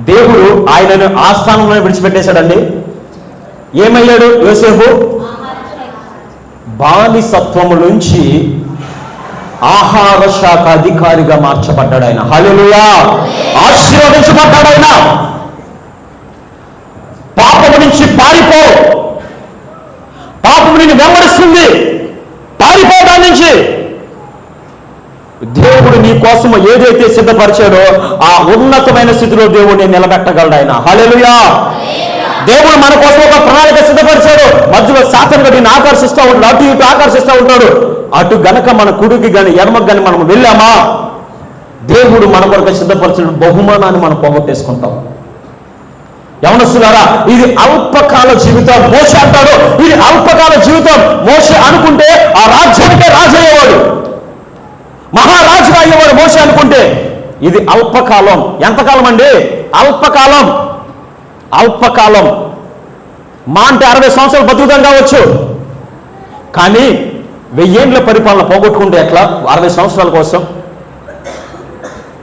దేవుడు ఆయనను ఆ స్థానంలో విడిచిపెట్టేశాడండి. ఏమయ్యాడు యోసేపు? బానిసత్వము నుంచి ఆహార శాఖ అధికారిగా మార్చబడ్డాడు ఆయన. హల్లెలూయా! ఆశీర్వదించబడ్డాడు ఆయన. పాపము నుంచి పారిపో, పాపము నిన్ను వెంబడిస్తుంది, పారిపో దాని నుంచి. దేవుడు నీ కోసం ఏదైతే సిద్ధపరిచాడో ఆ ఉన్నతమైన స్థితిలో దేవుడిని నిలబెట్టగలడు ఆయన. హల్లెలూయా! దేవుడు మన కోసం ఒక ప్రణాళిక సిద్ధపరిచాడు. మధ్యలో సాతాను దీన్ని ఆకర్షిస్తూ ఉంటాడు, అటు ఇటు ఆకర్షిస్తూ ఉంటాడు. అటు గనక మన కుడికి కానీ ఎడమకు కానీ మనం వెళ్ళామా, దేవుడు మన కొరకు సిద్ధపరిచిన బహుమానాన్ని మనం పోగొట్టేసుకుంటాం. యవనస్తులారా, ఇది అల్పకాల జీవితం. మోషే అంటాడు, ఇది అల్పకాల జీవితం. మోషే అనుకుంటే ఆ రాజ్యానికే రాజు అయ్యేవాడు, మహారాజుగా అయ్యేవాడు. మోషే అనుకుంటే ఇది అల్పకాలం. ఎంతకాలం అండి? అల్పకాలం. అల్పకాలం మా అంటే 60 సంవత్సరాలు బతుకుతాం కావచ్చు, కానీ 1000 ఏళ్ల పరిపాలన పోగొట్టుకుంటే ఎట్లా? 60 సంవత్సరాల కోసం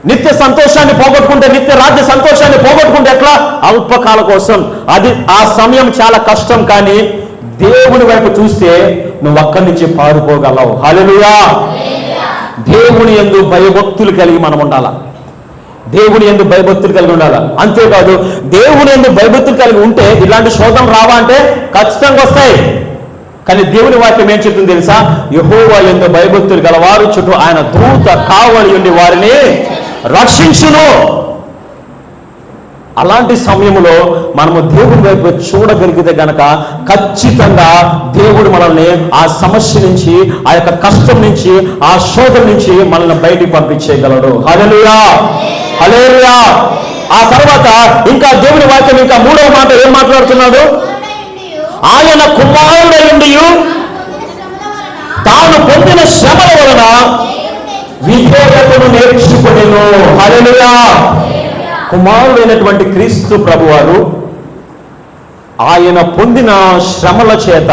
నిత్య సంతోషాన్ని పోగొట్టుకుంటే, నిత్య రాజ్య సంతోషాన్ని పోగొట్టుకుంటే ఎట్లా? అల్పకాల కోసం. అది ఆ సమయం చాలా కష్టం, కానీ దేవుని వైపు చూస్తే నువ్వు అక్కడి నుంచి పారిపోగలవు. హల్లెలూయా. దేవుని యందు భయభక్తులు కలిగి మనం ఉండాలా. దేవుని యందు భయభక్తులు కలిగి ఉండాలా. అంతేకాదు, దేవుని యందు భయభక్తులు కలిగి ఉంటే ఇలాంటి శోధనలు రావా అంటే ఖచ్చితంగా వస్తాయి. కానీ దేవుని వాక్యం ఏం చెప్తుంది తెలుసా? యెహోవా యందు భయభక్తులు గలవారు చుట్టూ ఆయన దూత కావలి ఉండి వారిని రక్షించును. అలాంటి సమయంలో మనము దేవుని వైపు చూడగలిగితే గనక ఖచ్చితంగా దేవుడు మనల్ని ఆ సమస్య నుంచి, ఆ యొక్క కష్టం నుంచి, ఆ శోధన నుంచి మనల్ని బయటికి పంపించేయగలడు. హల్లెలూయా, హల్లెలూయా. ఆ తర్వాత ఇంకా దేవుని వాక్యం ఇంకా 3వ మాట ఏం మాట్లాడుతున్నాడు? ఆయన కుమారుడైండి తాను పొందిన శ్రమల వలన విధేయతను నేర్చుకొనెను. హల్లెలూయా. కుమారుడైనటువంటి క్రీస్తు ప్రభువారు ఆయన పొందిన శ్రమల చేత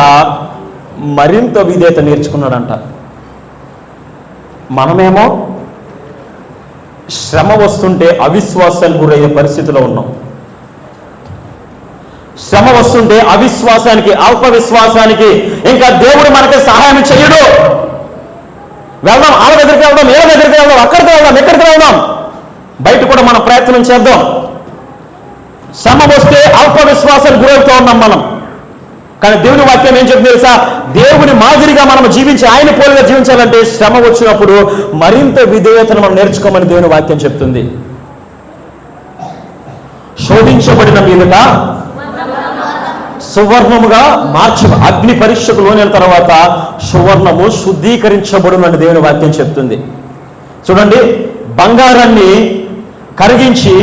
మరింత విధేయత నేర్చుకున్నాడంట. మనమేమో శ్రమ వస్తుంటే అవిశ్వాసానికి గురయ్యే పరిస్థితిలో ఉన్నాం. శ్రమ వస్తుంటే అవిశ్వాసానికి, అల్ప విశ్వాసానికి, ఇంకా దేవుడు మనకి సహాయం చేయడు. వెళ్దాం, వాళ్ళ దగ్గరికి వెళ్దాం, వీళ్ళ దగ్గరికి వెళ్దాం, అక్కడికి వెళ్దాం, ఎక్కడికి వెళ్దాం, బయట కూడా మనం ప్రయత్నం చేద్దాం. శ్రమ వస్తే అల్ప విశ్వాసానికి గురవుతూ ఉన్నాం మనం. కానీ దేవుని వాక్యం ఏం చెప్తుంది తెలుసా? దేవుని మాదిరిగా మనం జీవించి, ఆయన పోలిగా జీవించాలంటే శ్రమ వచ్చినప్పుడు మరింత విధేయతను మనం నేర్చుకోమని దేవుని వాక్యం చెప్తుంది. శోధించబడిన మీదట సువర్ణముగా మార్చు. అగ్ని పరీక్షకు లోనైన తర్వాత సువర్ణము శుద్ధీకరించబడునని దేవుని వాక్యం చెప్తుంది. చూడండి, బంగారాన్ని కరిగించి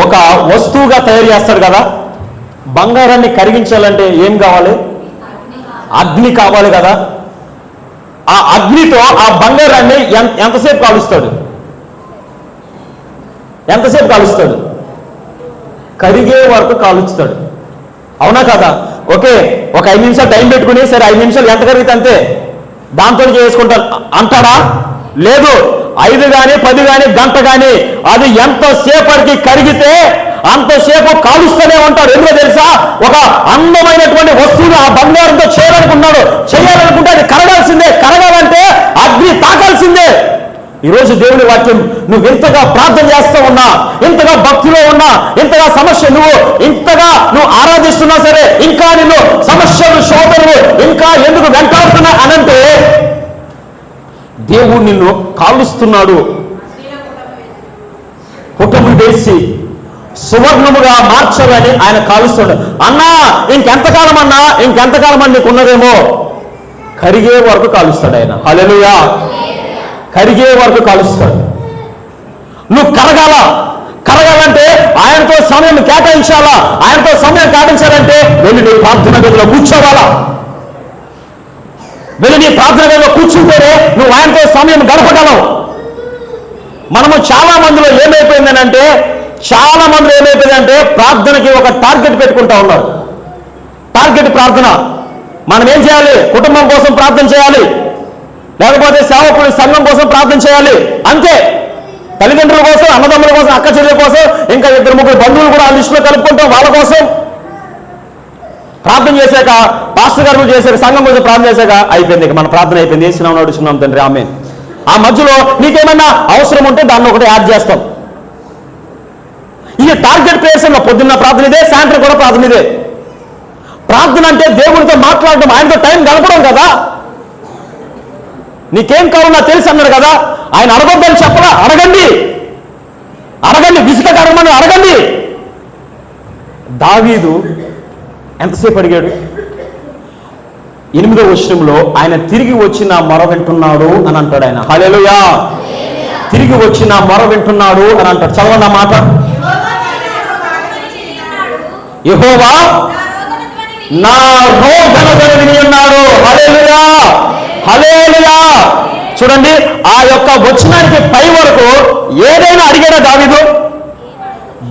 ఒక వస్తువుగా తయారు చేస్తాడు కదా. బంగారాన్ని కరిగించాలంటే ఏం కావాలి? అగ్ని కావాలి కదా. ఆ అగ్నితో ఆ బంగారాన్ని ఎంతసేపు కాలుస్తాడు? ఎంతసేపు కాలుస్తాడు? కరిగే వరకు కాలుస్తాడు. అవునా కదా? ఓకే, ఒక 5 నిమిషాలు టైం పెట్టుకుని, సరే 5 నిమిషాలు ఎంత కరిగితే అంతే, దాంతో చేసుకుంటాను అంటాడా? లేదు. 5 కానీ 10 కానీ గంట కానీ అది ఎంతసేపటికి కరిగితే అంతసేపు కాలుస్తూనే ఉంటాడు. ఎందుకో తెలుసా? ఒక అందమైనటువంటి వస్తువుని ఆ బంగారంతో చేయాలనుకుంటే అది కరగాల్సిందే. కరగాలంటే అగ్ని తాకాల్సిందే. ఈరోజు దేవుని వాక్యం, నువ్వు ఇంతగా ప్రార్థన చేస్తూ ఉన్నా, ఇంతగా భక్తిలో ఉన్నా, ఇంతగా సమస్య ఇంతగా నువ్వు ఆరాధిస్తున్నా సరే, ఇంకా నిన్ను సమస్యలు, శోధనలు ఇంకా ఎందుకు వెంటాడుతున్నా అనంటే దేవుడు నిన్ను కాలుస్తున్నాడు. కుటుంబం వేసి సువర్ణముగా మార్చాలని ఆయన కాలుస్తాడు. అన్నా ఇంకెంతకాలం అన్నా, ఇంకెంతకాలం అని నీకు ఉన్నదేమో, కరిగే వరకు కాలుస్తాడు ఆయన. హల్లెలూయా. కరిగే వరకు కాలుస్తాడు. నువ్వు కరగాలంటే ఆయనతో సమయం కేటాయించాలా. ఆయనతో సమయం కేటాయించాలంటే వెళ్ళి నీ ప్రార్థన గదిలో కూర్చోవాలా. వెళ్ళి నీ ప్రార్థన గదిలో కూర్చుంటేనే నువ్వు ఆయనతో సమయం గడపగలవు. మనము చాలా మందిలో ఏమైపోయిందంటే ప్రార్థనకి ఒక టార్గెట్ పెట్టుకుంటా ఉన్నారు. టార్గెట్ ప్రార్థన. మనం ఏం చేయాలి? కుటుంబం కోసం ప్రార్థన చేయాలి, లేకపోతే సేవకుడి సంఘం కోసం ప్రార్థన చేయాలి, అంతే. తల్లిదండ్రుల కోసం, అన్నదమ్ముల కోసం, అక్క చెల్లెల కోసం, ఇంకా 2-3 బంధువులు కూడా ఆ లిస్టులో కలుపుకుంటాం, వాళ్ళ కోసం ప్రార్థన చేశాక, పాస్టర్ గారు చేశాక, సంఘం కోసం ప్రార్థన చేశాక అయిపోయింది. ఇక మన ప్రార్థన అయిపోయింది. వేసినాం, నడుచున్నాం తండ్రి, ఆమేన్. ఆ మధ్యలో నీకేమన్నా అవసరం ఉంటే దాన్ని ఒకటి యాడ్ చేస్తాం. ఇది టార్గెట్ ప్లేస్. పొద్దున్న ప్రార్థన ఇదే, సాయంత్రం కూడా ప్రార్థన ఇదే. ప్రార్థన అంటే దేవుడితో మాట్లాడడం, ఆయనతో టైం గడపడం కదా. నీకేం కావాలో తెలుసు అన్నాడు కదా. ఆయన అడగొద్దని చెప్పలా, అడగండి, విసుక అడగమని అడగండి. దావీదు ఎంతసేపు అడిగాడు? 8వ వచనంలో ఆయన తిరిగి వచ్చి నా మొర వింటున్నాడు అని అంటాడు ఆయన. హల్లెలూయా. తిరిగి వచ్చి నా మొర వింటున్నాడు అని అంటాడు. చదవండి ఆ మాట. యెహోవా నా రోదన విని ఉన్నాడు. హల్లెలూయా, హల్లెలూయా. చూడండి, ఆ యొక్క వచనానికి పై వరకు ఏదైనా అడిగాడా దావీదు?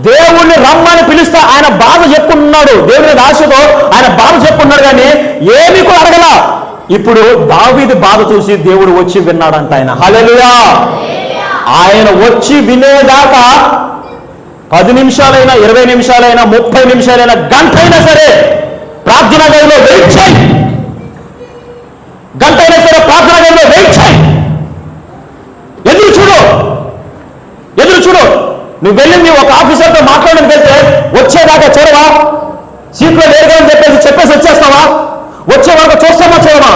దేవుణ్ణి రమ్మని పిలిస్తే ఆయన బాధ చెప్పుకున్నాడు, దేవుని ఆశతో ఆయన బాధ చెప్పుకున్నాడు, కానీ ఏమీ కూడా అడగలా. ఇప్పుడు దావీదు బాధ చూసి దేవుడు వచ్చి విన్నాడంట ఆయన. హల్లెలూయా. ఆయన వచ్చి వినేదాకా 10 నిమిషాలైనా 20 నిమిషాలైనా 30 నిమిషాలైనా గంట అయినా సరే ప్రార్థనా గదిలో వెయిట్ చేయి. గంట అయినా సరే ప్రార్థనా గదిలో వెయిట్ చేయి. ఎదురు చూడు, ఎదురు చూడు. నువ్వు వెళ్ళింది ఒక ఆఫీసర్తో మాట్లాడడానికి వెళ్తే వచ్చేదాకా చూడవా? సీట్లో లేరుగా అని చెప్పేసి వచ్చేస్తావా? వచ్చే వరకు చూస్తామా చూడమా?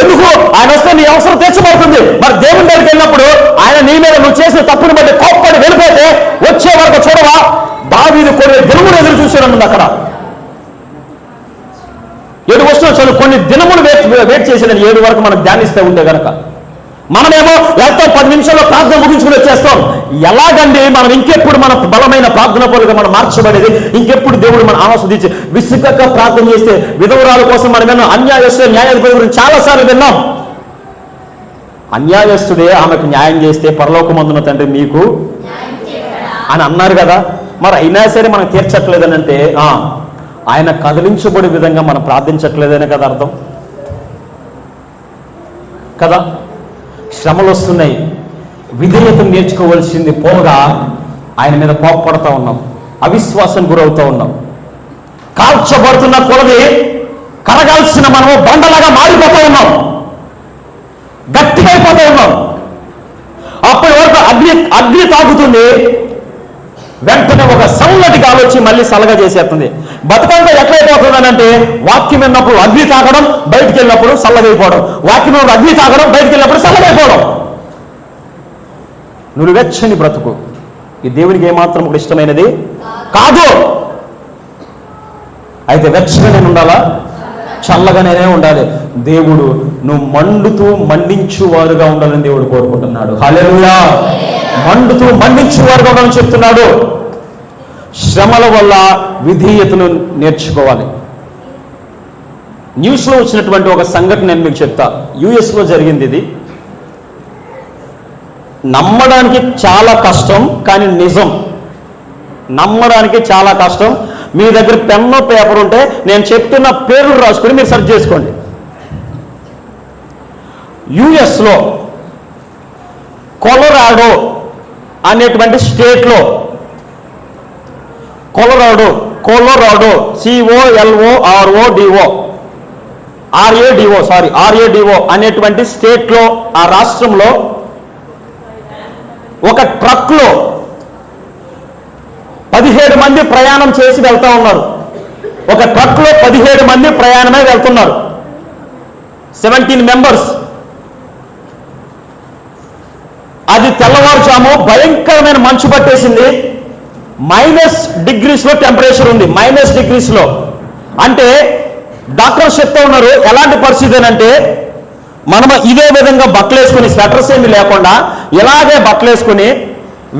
ఎందుకు? ఆయన వస్తే నీ అవసరం తీర్చబడుతుంది. మరి దేవుని దగ్గరికి వెళ్ళినప్పుడు ఆయన నీ మీద నువ్వు చేసిన తప్పుని బట్టి కోప్పడి వెళ్ళిపోతే వచ్చే వరకు చూడవా? దావీదు కొన్ని దినములు ఎదురు చూసాడన్నది అక్కడ. 7 వస్తువులు చాలు, కొన్ని దినములు వెయిట్ చేసేదని 7 వరకు మనం ధ్యానిస్తూ ఉంటే కనుక మనమేమో ఎంతో 10 నిమిషాల్లో ప్రార్థన ముగించుకుని వచ్చేస్తాం. ఎలాగండి మనం ఇంకెప్పుడు మన బలమైన ప్రార్థన పనులుగా మనం మార్చబడేది? ఇంకెప్పుడు దేవుడు మన ఆస్వాదించి విసుగక ప్రార్థన చేస్తే విధవరాల కోసం మనం విన్నాం. అన్యాయస్తుడు న్యాయాధిపతి గురించి చాలాసార్లు విన్నాం. అన్యాయస్తుడే ఆమెకు న్యాయం చేస్తే పరలోకమందున తండ్రి మీకు అని అన్నారు కదా. మరి అయినా సరే మనం తీర్చట్లేదని అంటే ఆయన కదిలించబడే విధంగా మనం ప్రార్థించట్లేదనే కదా అర్థం కదా. శ్రమలు వస్తున్నాయి, విధేయతను నేర్చుకోవాల్సింది పోగా ఆయన మీద కోప్పడుతూ ఉన్నాం, అవిశ్వాసం గురవుతూ ఉన్నాం. కాల్చబడుతున్న కొలది కరగాల్సిన మనము బండలాగా మారిపోతూ ఉన్నాం, గట్టిగా అయిపోతూ ఉన్నాం. అప్పటి వరకు అగ్ని తాగుతుంది, వెంటనే ఒక చల్లటి గాలి వచ్చి మళ్ళీ చల్లగా చేసేస్తుంది. బతుకంతా ఎట్లయిపోతుంది అంటే వాక్యం విన్నప్పుడు అగ్ని తాగడం, బయటికి వెళ్ళినప్పుడు చల్లగైపోవడం, వాక్యం విన్నప్పుడు అగ్ని తాగడం, బయటికి వెళ్ళినప్పుడు చల్లగైపోవడం. నువ్వు వెచ్చని బ్రతుకు ఈ దేవునికి ఏమాత్రం కూడా ఇష్టమైనది కాదు. అయితే వెచ్చగానే ఉండాలా? చల్లగానే ఉండాలి. దేవుడు నువ్వు మండుతూ మండించువారుగా ఉండాలని దేవుడు కోరుకుంటున్నాడు. హల్లెలూయా. మండుతూ మండించువారుగా ఉండాలని చెప్తున్నాడు. శ్రమల వల్ల విధేయతను నేర్చుకోవాలి. న్యూస్లో వచ్చినటువంటి ఒక సంఘటన నేను మీకు చెప్తా. యుఎస్లో జరిగింది ఇది. నమ్మడానికి చాలా కష్టం, కానీ నిజం. నమ్మడానికి చాలా కష్టం. మీ దగ్గర పెన్ను పేపర్ ఉంటే నేను చెప్తున్న పేర్లు రాసుకుని మీరు సెర్చ్ చేసుకోండి. యుఎస్లో కొలరాడో అనేటువంటి స్టేట్లో, కొలరాడో COLORADO అనేటువంటి స్టేట్లో, ఆ రాష్ట్రంలో ఒక ట్రక్లో 17 మంది ప్రయాణం చేసి వెళ్తా ఉన్నారు. ఒక ట్రక్లో 17 మంది ప్రయాణమే వెళ్తున్నారు. 17 మెంబర్స్. అది తెల్లవారుజాము భయంకరమైన మంచు పట్టేసింది. -డిగ్రీస్లో టెంపరేచర్ ఉంది. -డిగ్రీస్లో అంటే డాక్టర్స్ చెప్తా ఉన్నారు ఎలాంటి పరిస్థితి అంటే, మనం ఇదే విధంగా బట్టలు వేసుకుని, స్వెటర్స్ ఏమి లేకుండా ఇలాగే బట్టలు వేసుకుని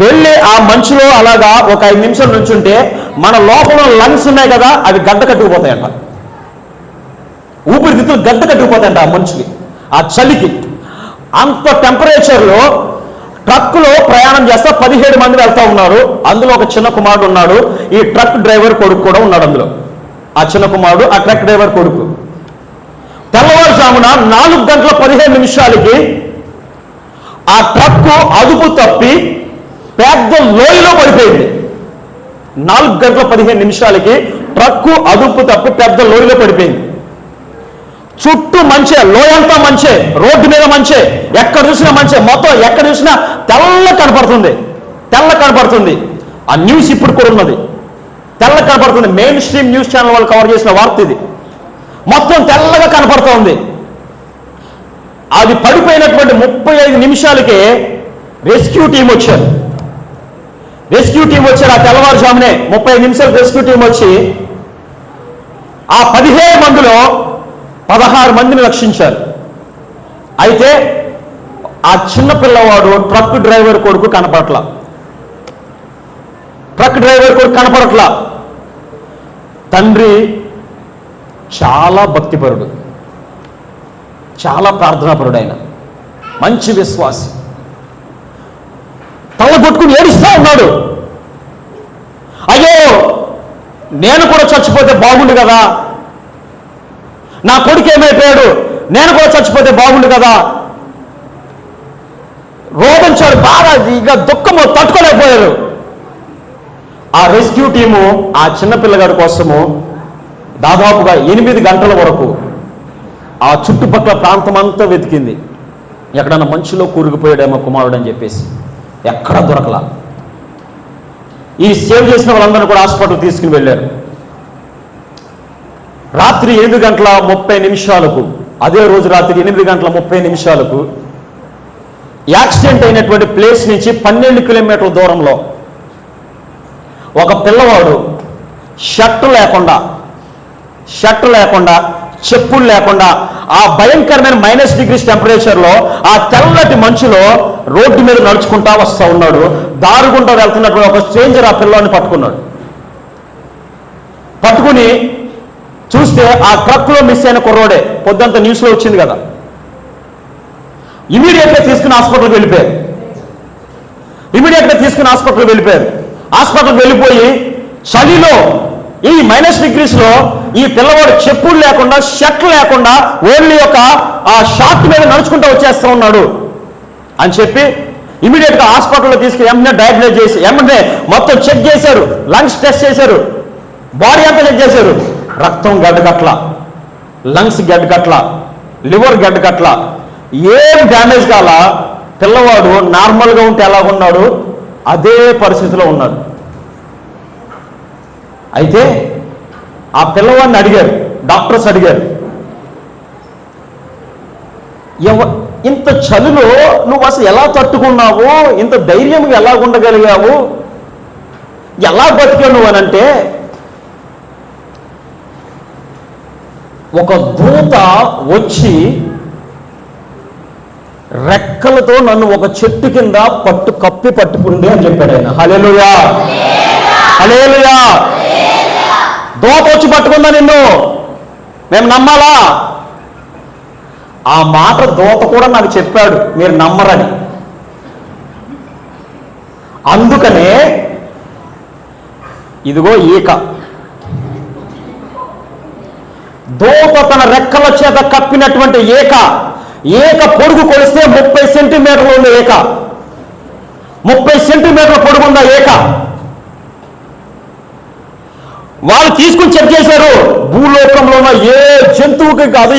వెళ్ళి ఆ మంచులో అలాగా ఒక 5 నిమిషాలు నుంచుంటే మన లోపల లంగ్స్ ఉన్నాయి కదా, అవి గడ్డ కట్టుకుపోతాయంట. ఊపిరితిత్తులు గడ్డ కట్టుకుపోతాయంట ఆ మంచుకి, ఆ చలికి. అంత టెంపరేచర్లో ట్రక్కులో ప్రయాణం చేస్తా 17 మంది వెళ్తా ఉన్నారు. అందులో ఒక చిన్న కుమారుడు ఉన్నాడు. ఈ ట్రక్ డ్రైవర్ కొడుకు కూడా ఉన్నాడు అందులో. ఆ చిన్న కుమారుడు, ఆ ట్రక్ డ్రైవర్ కొడుకు. తెల్లవారుజామున 4:15 ఆ ట్రక్కు అదుపు తప్పి పెద్ద లోయలో పడిపోయింది. 4:15 ట్రక్కు అదుపు తప్పి పెద్ద లోయలో పడిపోయింది. చుట్టూ మంచే, లోయంతా మంచే, రోడ్డు మీద మంచే, ఎక్కడ చూసినా మంచే, మొత్తం ఎక్కడ చూసినా తెల్ల కనపడుతుంది. ఆ న్యూస్ ఇప్పుడు కూడా ఉన్నది, తెల్ల కనపడుతుంది. మెయిన్ స్ట్రీమ్ న్యూస్ ఛానల్ వాళ్ళు కవర్ చేసిన వార్త ఇది. మొత్తం తెల్లగా కనపడుతోంది. అది పడిపోయినటువంటి 35 నిమిషాలకే రెస్క్యూ టీం వచ్చారు. ఆ తెల్లవారుజామునే 35 నిమిషాలు రెస్క్యూ టీం వచ్చి ఆ 17 మందిలో 16 మందిని రక్షించారు. అయితే ఆ చిన్న పిల్లవాడు ట్రక్ డ్రైవర్ కొడుకు కనపడట్లా. తండ్రి చాలా భక్తిపరుడు, చాలా ప్రార్థనాపరుడు, ఆయన మంచి విశ్వాసి. తల కొట్టుకుని ఏడుస్తూ ఉన్నాడు, అయ్యో నేను కూడా చచ్చిపోతే బాగుండు కదా, నా కొడుకు ఏమైపోయాడు, నేను కూడా చచ్చిపోతే బాగుండు కదా. రోధించాడు బాగా, ఇక దుఃఖము తట్టుకోలేకపోయారు. ఆ రెస్క్యూ టీము ఆ చిన్నపిల్లగాడి కోసము దాదాపుగా 8 గంటల వరకు ఆ చుట్టుపక్కల ప్రాంతం అంతా వెతికింది. ఎక్కడన్నా మంచులో కూరుకుపోయాడేమో కుమారుడు అని చెప్పేసి, ఎక్కడా దొరకలా. ఈ సేవ్ చేసిన వాళ్ళందరూ కూడా హాస్పిటల్ తీసుకుని వెళ్ళారు. రాత్రి 8:30 అదే రోజు రాత్రి 8:30 యాక్సిడెంట్ అయినటువంటి ప్లేస్ నుంచి 12 కిలోమీటర్ల దూరంలో ఒక పిల్లవాడు షర్టు లేకుండా చెప్పులు లేకుండా ఆ భయంకరమైన -డిగ్రీస్ టెంపరేచర్లో ఆ తెల్లటి మంచులో రోడ్డు మీద నడుచుకుంటా వస్తూ ఉన్నాడు. దారుగుంటా వెళ్తున్నటువంటి ఒక స్ట్రేంజర్ ఆ పిల్లవాడిని పట్టుకుని చూస్తే ఆ ట్రక్లో మిస్ అయిన కుర్రోడే. పొద్దుంతా న్యూస్లో వచ్చింది కదా. ఇమీడియట్గా తీసుకుని హాస్పిటల్కి వెళ్ళిపోయారు. హాస్పిటల్కి వెళ్ళిపోయి చలిలో ఈ -డిగ్రీస్లో ఈ పిల్లవాడు చెప్పులు లేకుండా షర్ట్ లేకుండా ఓన్లీ ఒక ఆ షార్ట్ మీద నడుచుకుంటూ వచ్చేస్తూ ఉన్నాడు అని చెప్పి ఇమీడియట్గా హాస్పిటల్లో తీసుకుని వెంటనే డయాగ్నోస్ చేసి వెంటనే మొత్తం చెక్ చేశారు. లంగ్స్ టెస్ట్ చేశారు, బాడీ అంతా చెక్ చేశారు. రక్తం గడ్డకట్ల, లంగ్స్ గడ్డకట్ల, లివర్ గడ్డకట్ల, ఏం డ్యామేజ్ కాల. పిల్లవాడు నార్మల్గా ఉంటే ఎలా ఉన్నాడు అదే పరిస్థితిలో ఉన్నాడు. అయితే ఆ పిల్లవాడిని అడిగారు, డాక్టర్స్ అడిగారు, ఇంత చలిలో నువ్వు అసలు ఎలా తట్టుకున్నావు, ఇంత ధైర్యంగా ఎలా ఉండగలిగావు, ఎలా బతికావు నువ్వు అని అంటే, ఒక దూత వచ్చి రెక్కలతో నన్ను ఒక చెట్టు కింద పట్టుకుంది అని చెప్పాడు ఆయన. హల్లెలూయా, హల్లెలూయా. దూత వచ్చి పట్టుకుందా నిన్ను, మేము నమ్మాలా? ఆ మాట దూత కూడా నాకు చెప్పాడు, మీరు నమ్మరని. అందుకనే ఇదిగో ఈక, దూత తన రెక్కల చేత కప్పినటువంటి ఏక పొడుగు కొలిస్తే 30 సెంటీమీటర్లు ఉంది ఏక. 30 సెంటీమీటర్ల పొడుగు ఉందా ఏక. వాళ్ళు తీసుకుని చెక్ చేశారు, భూలోకంలో ఉన్న ఏ జంతువుకి కాదు,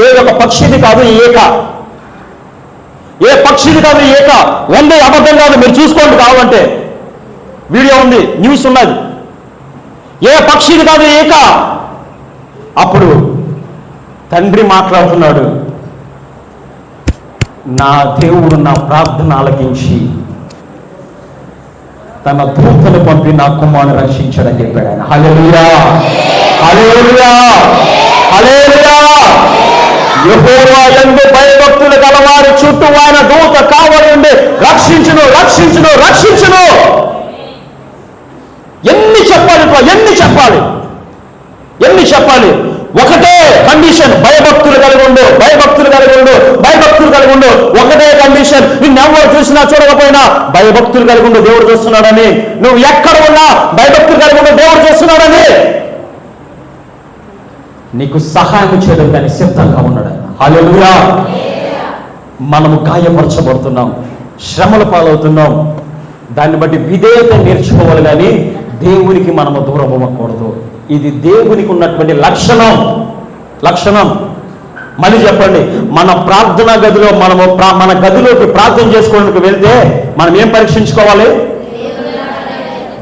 ఏ ఒక పక్షిది కాదు ఏక, ఏ పక్షిది కాదు ఏక. వందే అబద్ధం కాదు, మీరు చూసుకోండి కావాలంటే, వీడియో ఉంది, న్యూస్ ఉన్నది. ఏ పక్షిది కాదు ఏక. అప్పుడు తండ్రి మాట్లాడుతున్నాడు, నా దేవుడు నా ప్రార్థన ఆలకించి తన దూతను పంపి నా కుమారుని రక్షించాడని చెప్పాడు ఆయన. హల్లెలూయా, హల్లెలూయా, హల్లెలూయా. యెహోవా యందు భయభక్తులు గలవారి చుట్టూ ఆయన దూత కావలి ఉండి రక్షించును. ఎన్ని చెప్పాలి? ఒకటే కండిషన్, భయభక్తులు కలిగి ఉండు. ఒకటే కండిషన్, నిన్నెవరు చూసినా చూడకపోయినా భయభక్తులు కలిగి ఉండు, దేవుడు చూస్తున్నాడని. నువ్వు ఎక్కడ ఉన్నా భయభక్తులు కలిగి ఉండు, దేవుడు చూస్తున్నాడని. నీకు సహాయం చేయడం కానీ సిద్ధంగా ఉన్నాడు. హల్లెలూయా. మనము గాయపరచబడుతున్నాం, శ్రమల పాలవుతున్నాం. దాన్ని బట్టి విధేయత నేర్చుకోవాలి కానీ దేవునికి మనము దూరం అవ్వకూడదు. ఇది దేవునికి ఉన్నటువంటి లక్షణం. మళ్ళీ చెప్పండి, మన ప్రార్థనా గదిలో మన గదిలోకి ప్రార్థన చేసుకోవడానికి వెళ్తే మనం ఏం పరీక్షించుకోవాలి?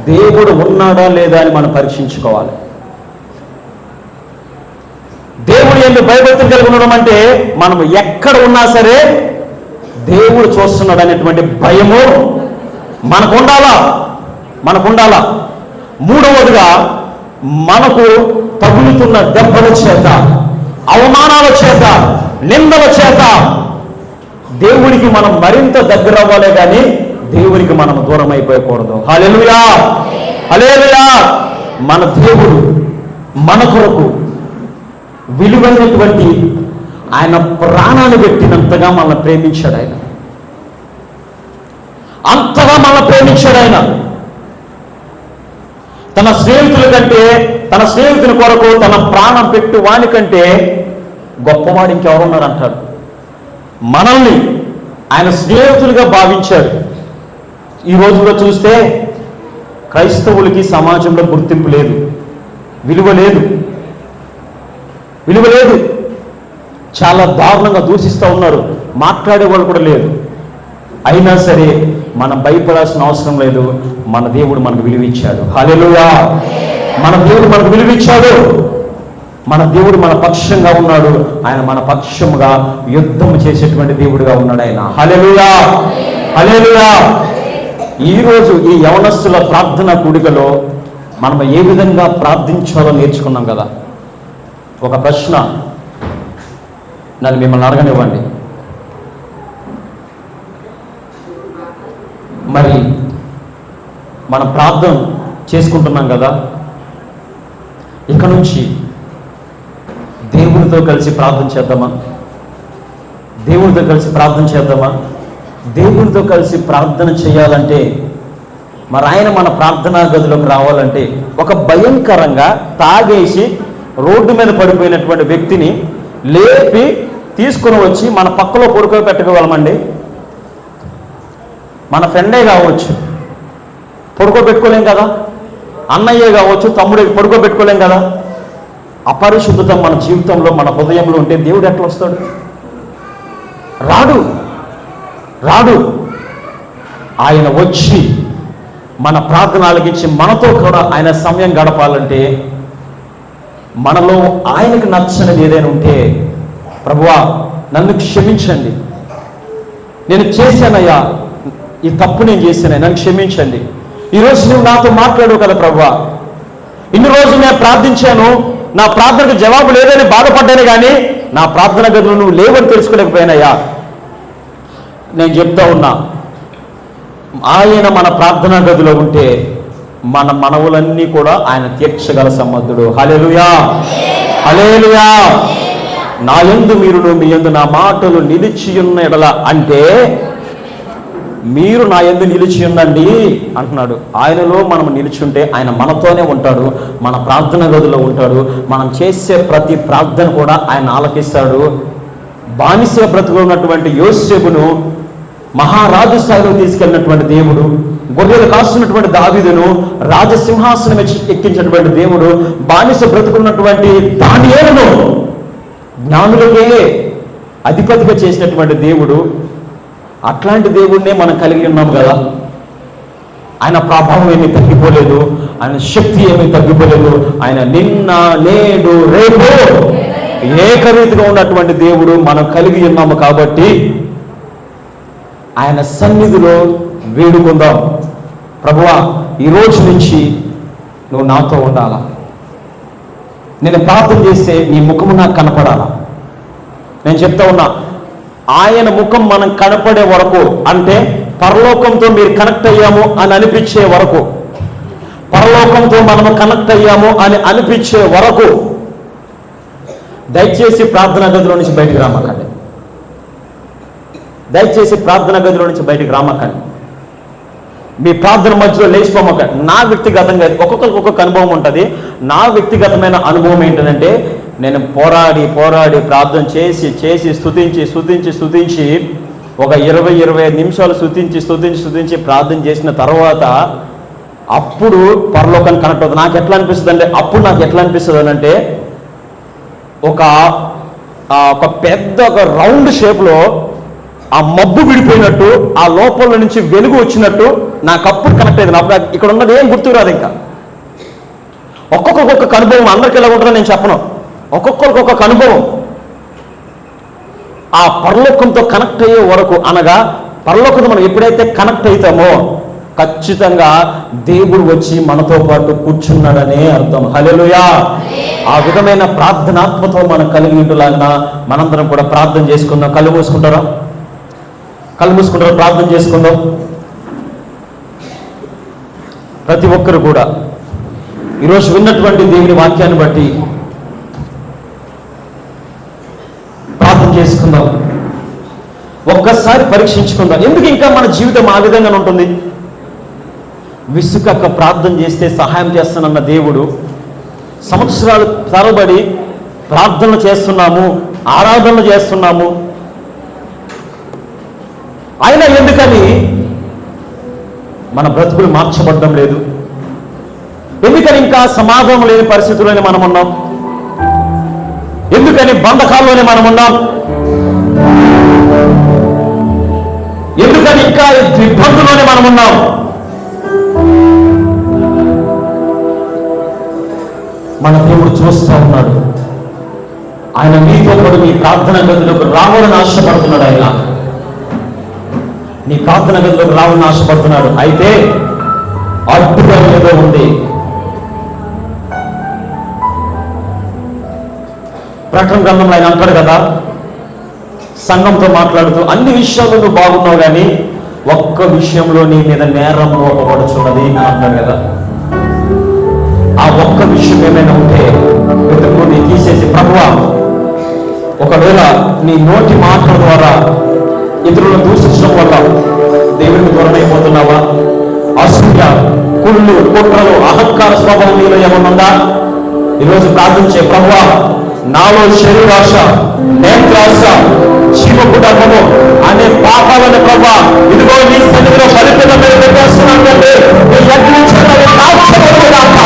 దేవుడు ఉన్నాడా లేదా అని మనం పరీక్షించుకోవాలి. దేవుడు ఎందుకు భయభక్తులు కలిగి ఉండడం అంటే, మనం ఎక్కడ ఉన్నా సరే దేవుడు చూస్తున్నాడు అనేటువంటి భయము మనకు ఉండాలా. మూడవదిగా, మనకు తగులుతున్న దెబ్బల చేత, అవమానాల చేత, నిందల చేత దేవుడికి మనం మరింత దగ్గర అవ్వాలే కానీ దేవుడికి మనం దూరం అయిపోయకూడదు. హల్లెలూయా, హల్లెలూయా. మన దేవుడు మన కొరకు విలువైనటువంటి ఆయన ప్రాణాన్ని పెట్టినంతగా మనల్ని ప్రేమించాడు ఆయన. అంతగా మనల్ని ప్రేమించాడు ఆయన. తన స్నేహితుల కంటే, తన స్నేహితుని కొరకు తన ప్రాణం పెట్టు వాని కంటే గొప్పవాడు ఇంకెవరున్నారు అంటాడు. మనల్ని ఆయన స్నేహితులుగా భావించాడు. ఈ రోజుల్లో చూస్తే క్రైస్తవులకి సమాజంలో గుర్తింపు లేదు, విలువ లేదు, విలువ లేదు. చాలా దారుణంగా దూషిస్తూ ఉన్నారు, మాట్లాడేవాళ్ళు కూడా లేదు. అయినా సరే మనం భయపడాల్సిన అవసరం లేదు. మన దేవుడు మనకు విలువిచ్చాడు. హల్లెలూయా. మన దేవుడు మనకు విలువిచ్చాడు. మన దేవుడు మన పక్షంగా ఉన్నాడు. ఆయన మన పక్షముగా యుద్ధం చేసేటువంటి దేవుడుగా ఉన్నాడు ఆయన. హల్లెలూయా, హల్లెలూయా. ఈరోజు ఈ యవనస్తుల ప్రార్థన కూడికలో మనం ఏ విధంగా ప్రార్థించాలో నేర్చుకున్నాం కదా. ఒక ప్రశ్న నన్ను మిమ్మల్ని అడగనివ్వండి. మరి మనం ప్రార్థన చేసుకుంటున్నాం కదా, ఇక నుంచి దేవునితో కలిసి ప్రార్థన చేద్దామా? దేవునితో కలిసి ప్రార్థన చేద్దామా? దేవునితో కలిసి ప్రార్థన చేయాలంటే మరి ఆయన మన ప్రార్థనా గదిలోకి రావాలంటే ఒక భయంకరంగా తాగేసి రోడ్డు మీద పడిపోయినటువంటి వ్యక్తిని లేపి తీసుకుని వచ్చి మన పక్కలో పడుకోబెట్టుకోగలమండి? మన ఫ్రెండే కావచ్చు, పడుకోబెట్టుకోలేం కదా. అన్నయ్యే కావచ్చు, తమ్ముడే పడుకోబెట్టుకోలేం కదా. అపరిశుద్ధత మన జీవితంలో, మన హృదయంలో ఉంటే దేవుడు ఎట్లా వస్తాడు? రాడు, రాడు. ఆయన వచ్చి మన ప్రార్థన ఆలకించి మనతో కూడా ఆయన సమయం గడపాలంటే మనలో ఆయనకు నచ్చనిది ఏదైనా ఉంటే, ప్రభువా నన్ను క్షమించండి, నేను చేశానయ్యా, ఈ తప్పు నేను చేశాను, నన్ను క్షమించండి. ఈరోజు నువ్వు నాతో మాట్లాడు కదా ప్రభువా. ఇన్ని రోజులు నేను ప్రార్థించాను, నా ప్రార్థనకు జవాబు లేదని బాధపడ్డాను, కానీ నా ప్రార్థన గదిలో నువ్వు లేవని తెలుసుకోలేకపోయినాయా. నేను చెప్తా ఉన్నా, ఆయన మన ప్రార్థనా గదిలో ఉంటే మన మనవులన్నీ కూడా ఆయన తీర్చగల సమర్థుడు. హల్లెలూయా, హల్లెలూయా. నా యందు మీరును, మీ యందు నా మాటలు నిలిచి ఉన్న ఎడల అంటే మీరు నా యందు నిలిచి ఉండండి అంటున్నాడు. ఆయనలో మనం నిలిచి ఉంటే ఆయన మనతోనే ఉంటాడు, మన ప్రార్థన గదిలో ఉంటాడు. మనం చేసే ప్రతి ప్రార్థన కూడా ఆయన ఆలకిస్తాడు. బానిస బ్రతుకులో ఉన్నటువంటి యోసేపును మహారాజు స్థాయిలో తీసుకెళ్ళినటువంటి దేవుడు, గొర్రెలు కాస్తున్నటువంటి దావీదును రాజసింహాసనం ఎక్కించినటువంటి దేవుడు, బానిస బ్రతుకున్నటువంటి దానియేలును జ్ఞానులకే అధిపతిగా చేసినటువంటి దేవుడు. అట్లాంటి దేవుడినే మనం కలిగి ఉన్నాం కదా. ఆయన ప్రభావం ఏమీ తగ్గిపోలేదు, ఆయన శక్తి ఏమీ తగ్గిపోలేదు. ఆయన నిన్న, నేడు, రేపు ఏకరీతిగా ఉన్నటువంటి దేవుడు మనం కలిగి ఉన్నాము. కాబట్టి ఆయన సన్నిధిలో వేడుకుందాం. ప్రభువా ఈ రోజు నుంచి నువ్వు నాతో ఉండాలా, నేను ప్రార్థన చేస్తే నీ ముఖము నాకు కనపడాలా. నేను చెప్తా ఉన్నా, ఆయన ముఖం మనం కనపడే వరకు, అంటే పరలోకంతో మీరు కనెక్ట్ అయ్యాము అని అనిపించే వరకు, పరలోకంతో మనము కనెక్ట్ అయ్యాము అని అనిపించే వరకు దయచేసి ప్రార్థనా గదిలో నుంచి బయటికి రామకండి. దయచేసి ప్రార్థనా గదిలో నుంచి బయటికి రామకండి. మీ ప్రార్థన మధ్యలో లేచిపోమకండి. నా వ్యక్తిగతంగా ఒక్కొక్కరికి ఒక్కొక్క అనుభవం ఉంటుంది. నా వ్యక్తిగతమైన అనుభవం ఏంటంటే, నేను పోరాడి ప్రార్థన చేసి స్తుతించి ఒక 20-25 నిమిషాలు స్తుతించి ప్రార్థన చేసిన తర్వాత అప్పుడు పరలోకానికి కనెక్ట్ అవుతుంది. నాకు ఎట్లా అనిపిస్తుంది అంటే, అప్పుడు నాకు ఎట్లా అనిపిస్తుంది అంటే, ఒక పెద్ద రౌండ్ షేప్లో ఆ మబ్బు విడిపోయినట్టు, ఆ లోపల నుంచి వెలుగు వచ్చినట్టు నాకు అప్పుడు కనెక్ట్ అయింది. నాకు ఇక్కడ ఉన్నది ఏం గుర్తుకు రాదు. ఇంకా ఒక్కొక్క అనుభవం అందరికి ఎలా ఉంటుందో నేను చెప్పను. ఒక్కొక్కరికి ఒక్కొక్క అనుభవం. ఆ పరలోకంతో కనెక్ట్ అయ్యే వరకు, అనగా పరలోకంతో మనం ఎప్పుడైతే కనెక్ట్ అవుతామో ఖచ్చితంగా దేవుడు వచ్చి మనతో పాటు కూర్చున్నాడనే అర్థం. హల్లెలూయా. ఆ విధమైన ప్రార్థనాత్మతో మనం కలిగి ఉంటులాగా మనందరం కూడా ప్రార్థన చేసుకుందాం. కళ్ళు మూసుకుంటారా? ప్రార్థన చేసుకుందాం. ప్రతి ఒక్కరు కూడా ఈరోజు విన్నటువంటి దేవుని వాక్యాన్ని బట్టి ప్రార్థన చేసుకుందాం, ఒక్కసారి పరీక్షించుకుందాం. ఎందుకు ఇంకా మన జీవితం ఆ విధంగా ఉంటుంది? విసుకక్క ప్రార్థన చేస్తే సహాయం చేస్తానన్న దేవుడు సంవత్సరాలు తరబడి ప్రార్థనలు చేస్తున్నాము, ఆరాధనలు చేస్తున్నాము, అయినా ఎందుకని మన బ్రతుకులు మార్చబడడం లేదు? ఎందుకని ఇంకా సమాధానం లేని పరిస్థితుల్లోనే మనం ఉన్నాం? ఎందుకని బంధకాల్లోనే మనం ఉన్నాం? ఎందుకని ఇంకా ఇబ్బందుల్లోనే మనం ఉన్నాం? మన దేవుడు చూస్తూ ఉన్నాడు. ఆయన మీతో పాటు మీ ప్రార్థన గదిలోకి రావాలని ఆశపడుతున్నాడు. ఆయన నీ ప్రార్థన గదిలోకి రావాలని ఆశపడుతున్నాడు. అయితే అడ్డుగా ఏదో ఉంది. ప్రకటన గ్రంథంలో ఆయన అంటాడు కదా, సంఘంతో మాట్లాడుతూ అన్ని విషయాల్లో నువ్వు బాగున్నావు కానీ ఒక్క విషయంలో నీ మీద నేరం మోపబడుచున్నది అని అంటాడు కదా. ఆ ఒక్క విషయం ఏమైనా ఉంటే నీ తీసేసి, ప్రభువా, ఒకవేళ నీ నోటి మాటల ద్వారా ఇతరులను దూషించడం వల్ల దేవుడికి దూరమైపోతున్నావా? అసూయ, కుళ్ళు, కుట్రలు, అహంకార స్వభావం నీలో ఏమన్నా? ఈరోజు ప్రార్థించే, ప్రభువా, నాలో శరీరాశ, నేత్రాశ, జీవకుటము అనే పాపాలను ప్రభా ఇదిగో నీ సన్నిధిలో బలిపీఠం మీద పెట్టేస్తున్నానంటే నీ యజ్ఞించడానికి కాల్చబడుతుందాక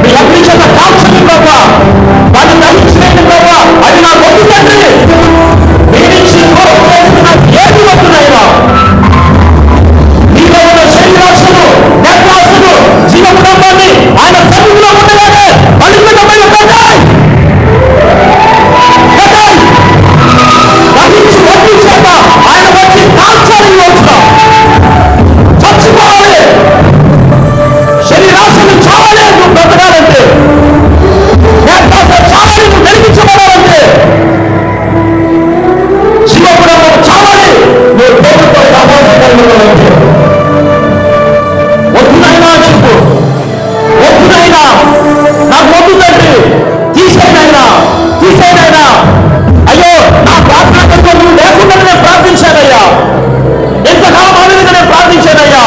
మీ యజ్ఞించక కాల్చని ప్రభా, దాన్ని దహించలేని ప్రభా, అది నా వద్దు తండ్రి, మీ నుంచి ఏది వద్దునైనా నీలో ఉన్న శరీరాశను, నేత్రాశను, జీవకుటంబాన్ని ఆయన సన్నిధిలో ఉండగానే బలిపీఠం మీద పెట్టాయి. ఆయన వచ్చి కాల్చాలి, చచ్చిపోవాలి, శరీరాశను చావాలి, నువ్వు బ్రతకాలంటే, నేత్రాశ చావాలి, నువ్వు వెలిగించబడాలంటే, జీవకుడము చావాలి, నువ్వు దేవుడితో సహవాసం కలిగి వద్దునైనా చెప్పు, వద్దునైనా నాకు వద్దు తండ్రి, తీసేనైనా తీసేనైనా, అయ్యో నా ప్రార్థన కంటే నువ్వు లేకుండా నేను ప్రార్థించానయ్యా, ఎంతకాలం అనేది నేను ప్రార్థించానయ్యా,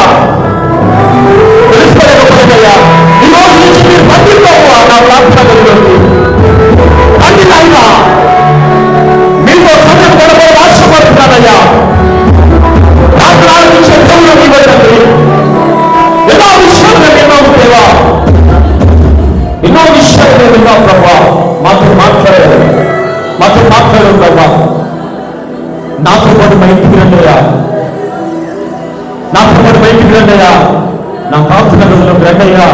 తెలుసుకోలేకపోయాయ్యా, ఈ రోజు నుంచి మీరు పండిపోవా నా ప్రార్థన గదిలోకి పండినైనా మీతో సమయం గడపడం ఆశపడుతున్నానయ్యా. ప్రార్థన ఆలోచించే దేవుడు ఇవ్వండి. ఎన్నో విషయాలు విన్నాము దేవా, ఎన్నో విషయాలు విన్నాం ప్రభా, మాతో మాట్లాడారు, మాతో మాట్లాడారు ప్రభా. నాతో పాటు మా ఇంటికి రండియా, నాతో పాటు మా ఇంటికి రండియా, నా ప్రార్థన గదిలోకి రండియా,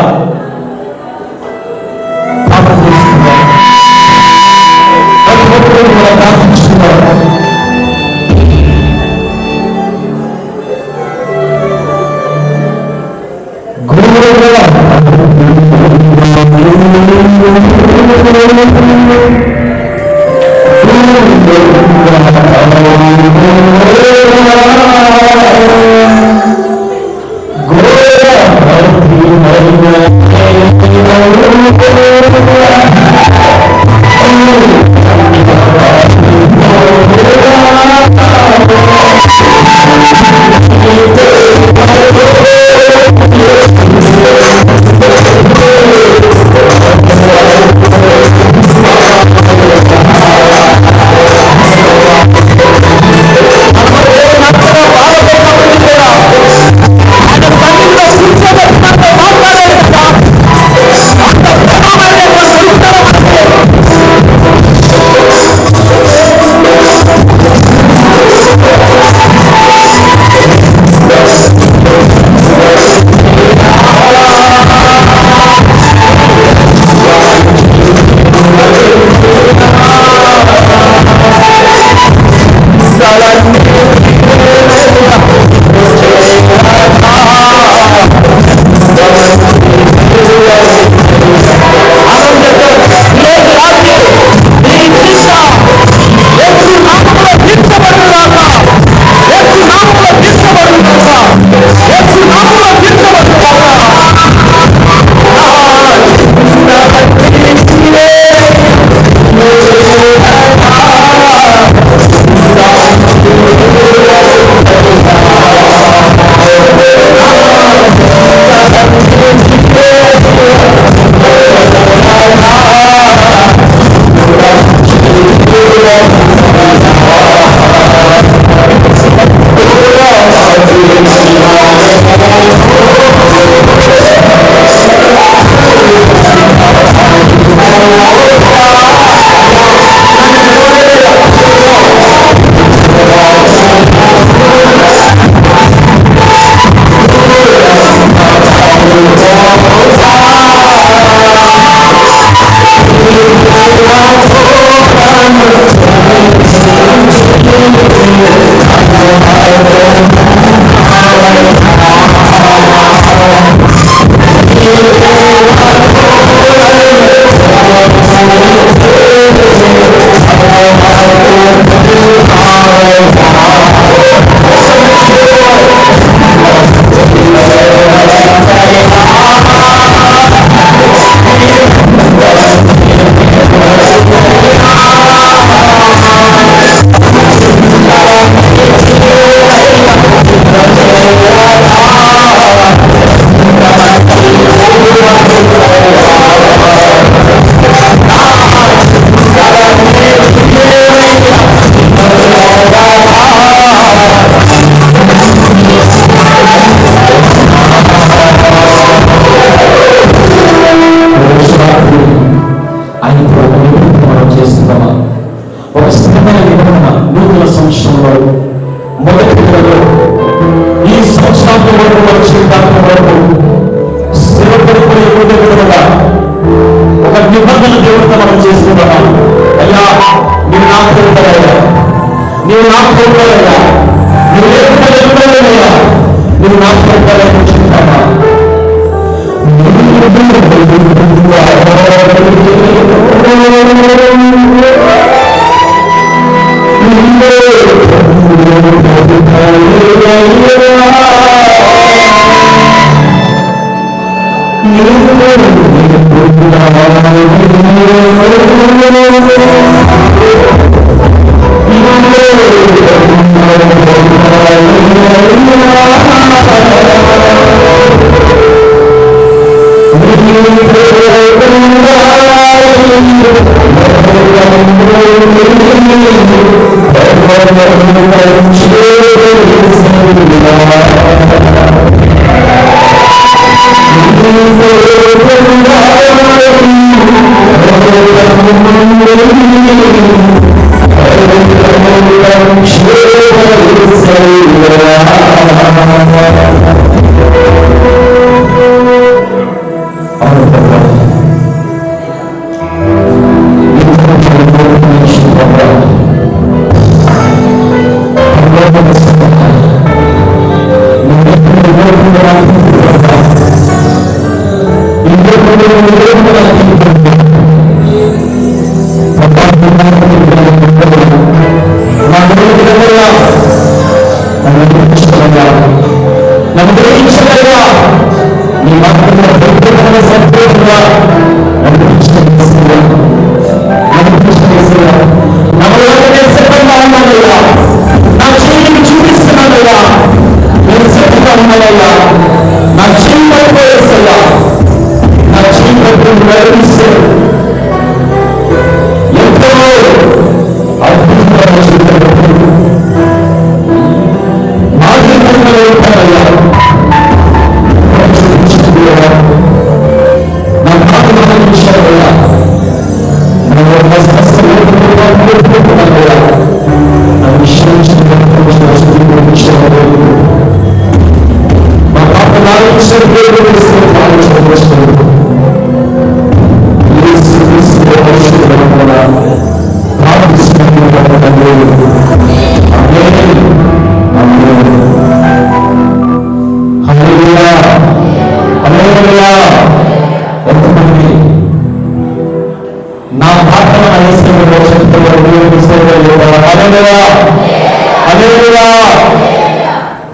ప్రార్థన చేసుకుందాం, ప్రతి ఒక్కరూ కూడా ప్రార్థించుకుందాం. విషయంలో మొదటి నెలలో ఈ సంవత్సరాల వరకు వచ్చే దాని వరకు స్థిరపడిపోయే విధంగా ఒక నిబంధన దేవుడితో మనం చేసుకుంటామా? అయ్యా నీవు నాకు తోడుతావయ్యా, నీవు నాకు తోడుతావయ్యా, నువ్వు లేకుండా ఎదుగుతావయ్యా, నువ్వు నాకు తోడుతావని చెప్తామా?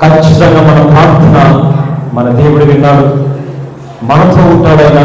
ఖచ్చితంగా మన ప్రార్థన మన దేవుడు విన్నాడు, మనతో ఉంటాడు ఆయన.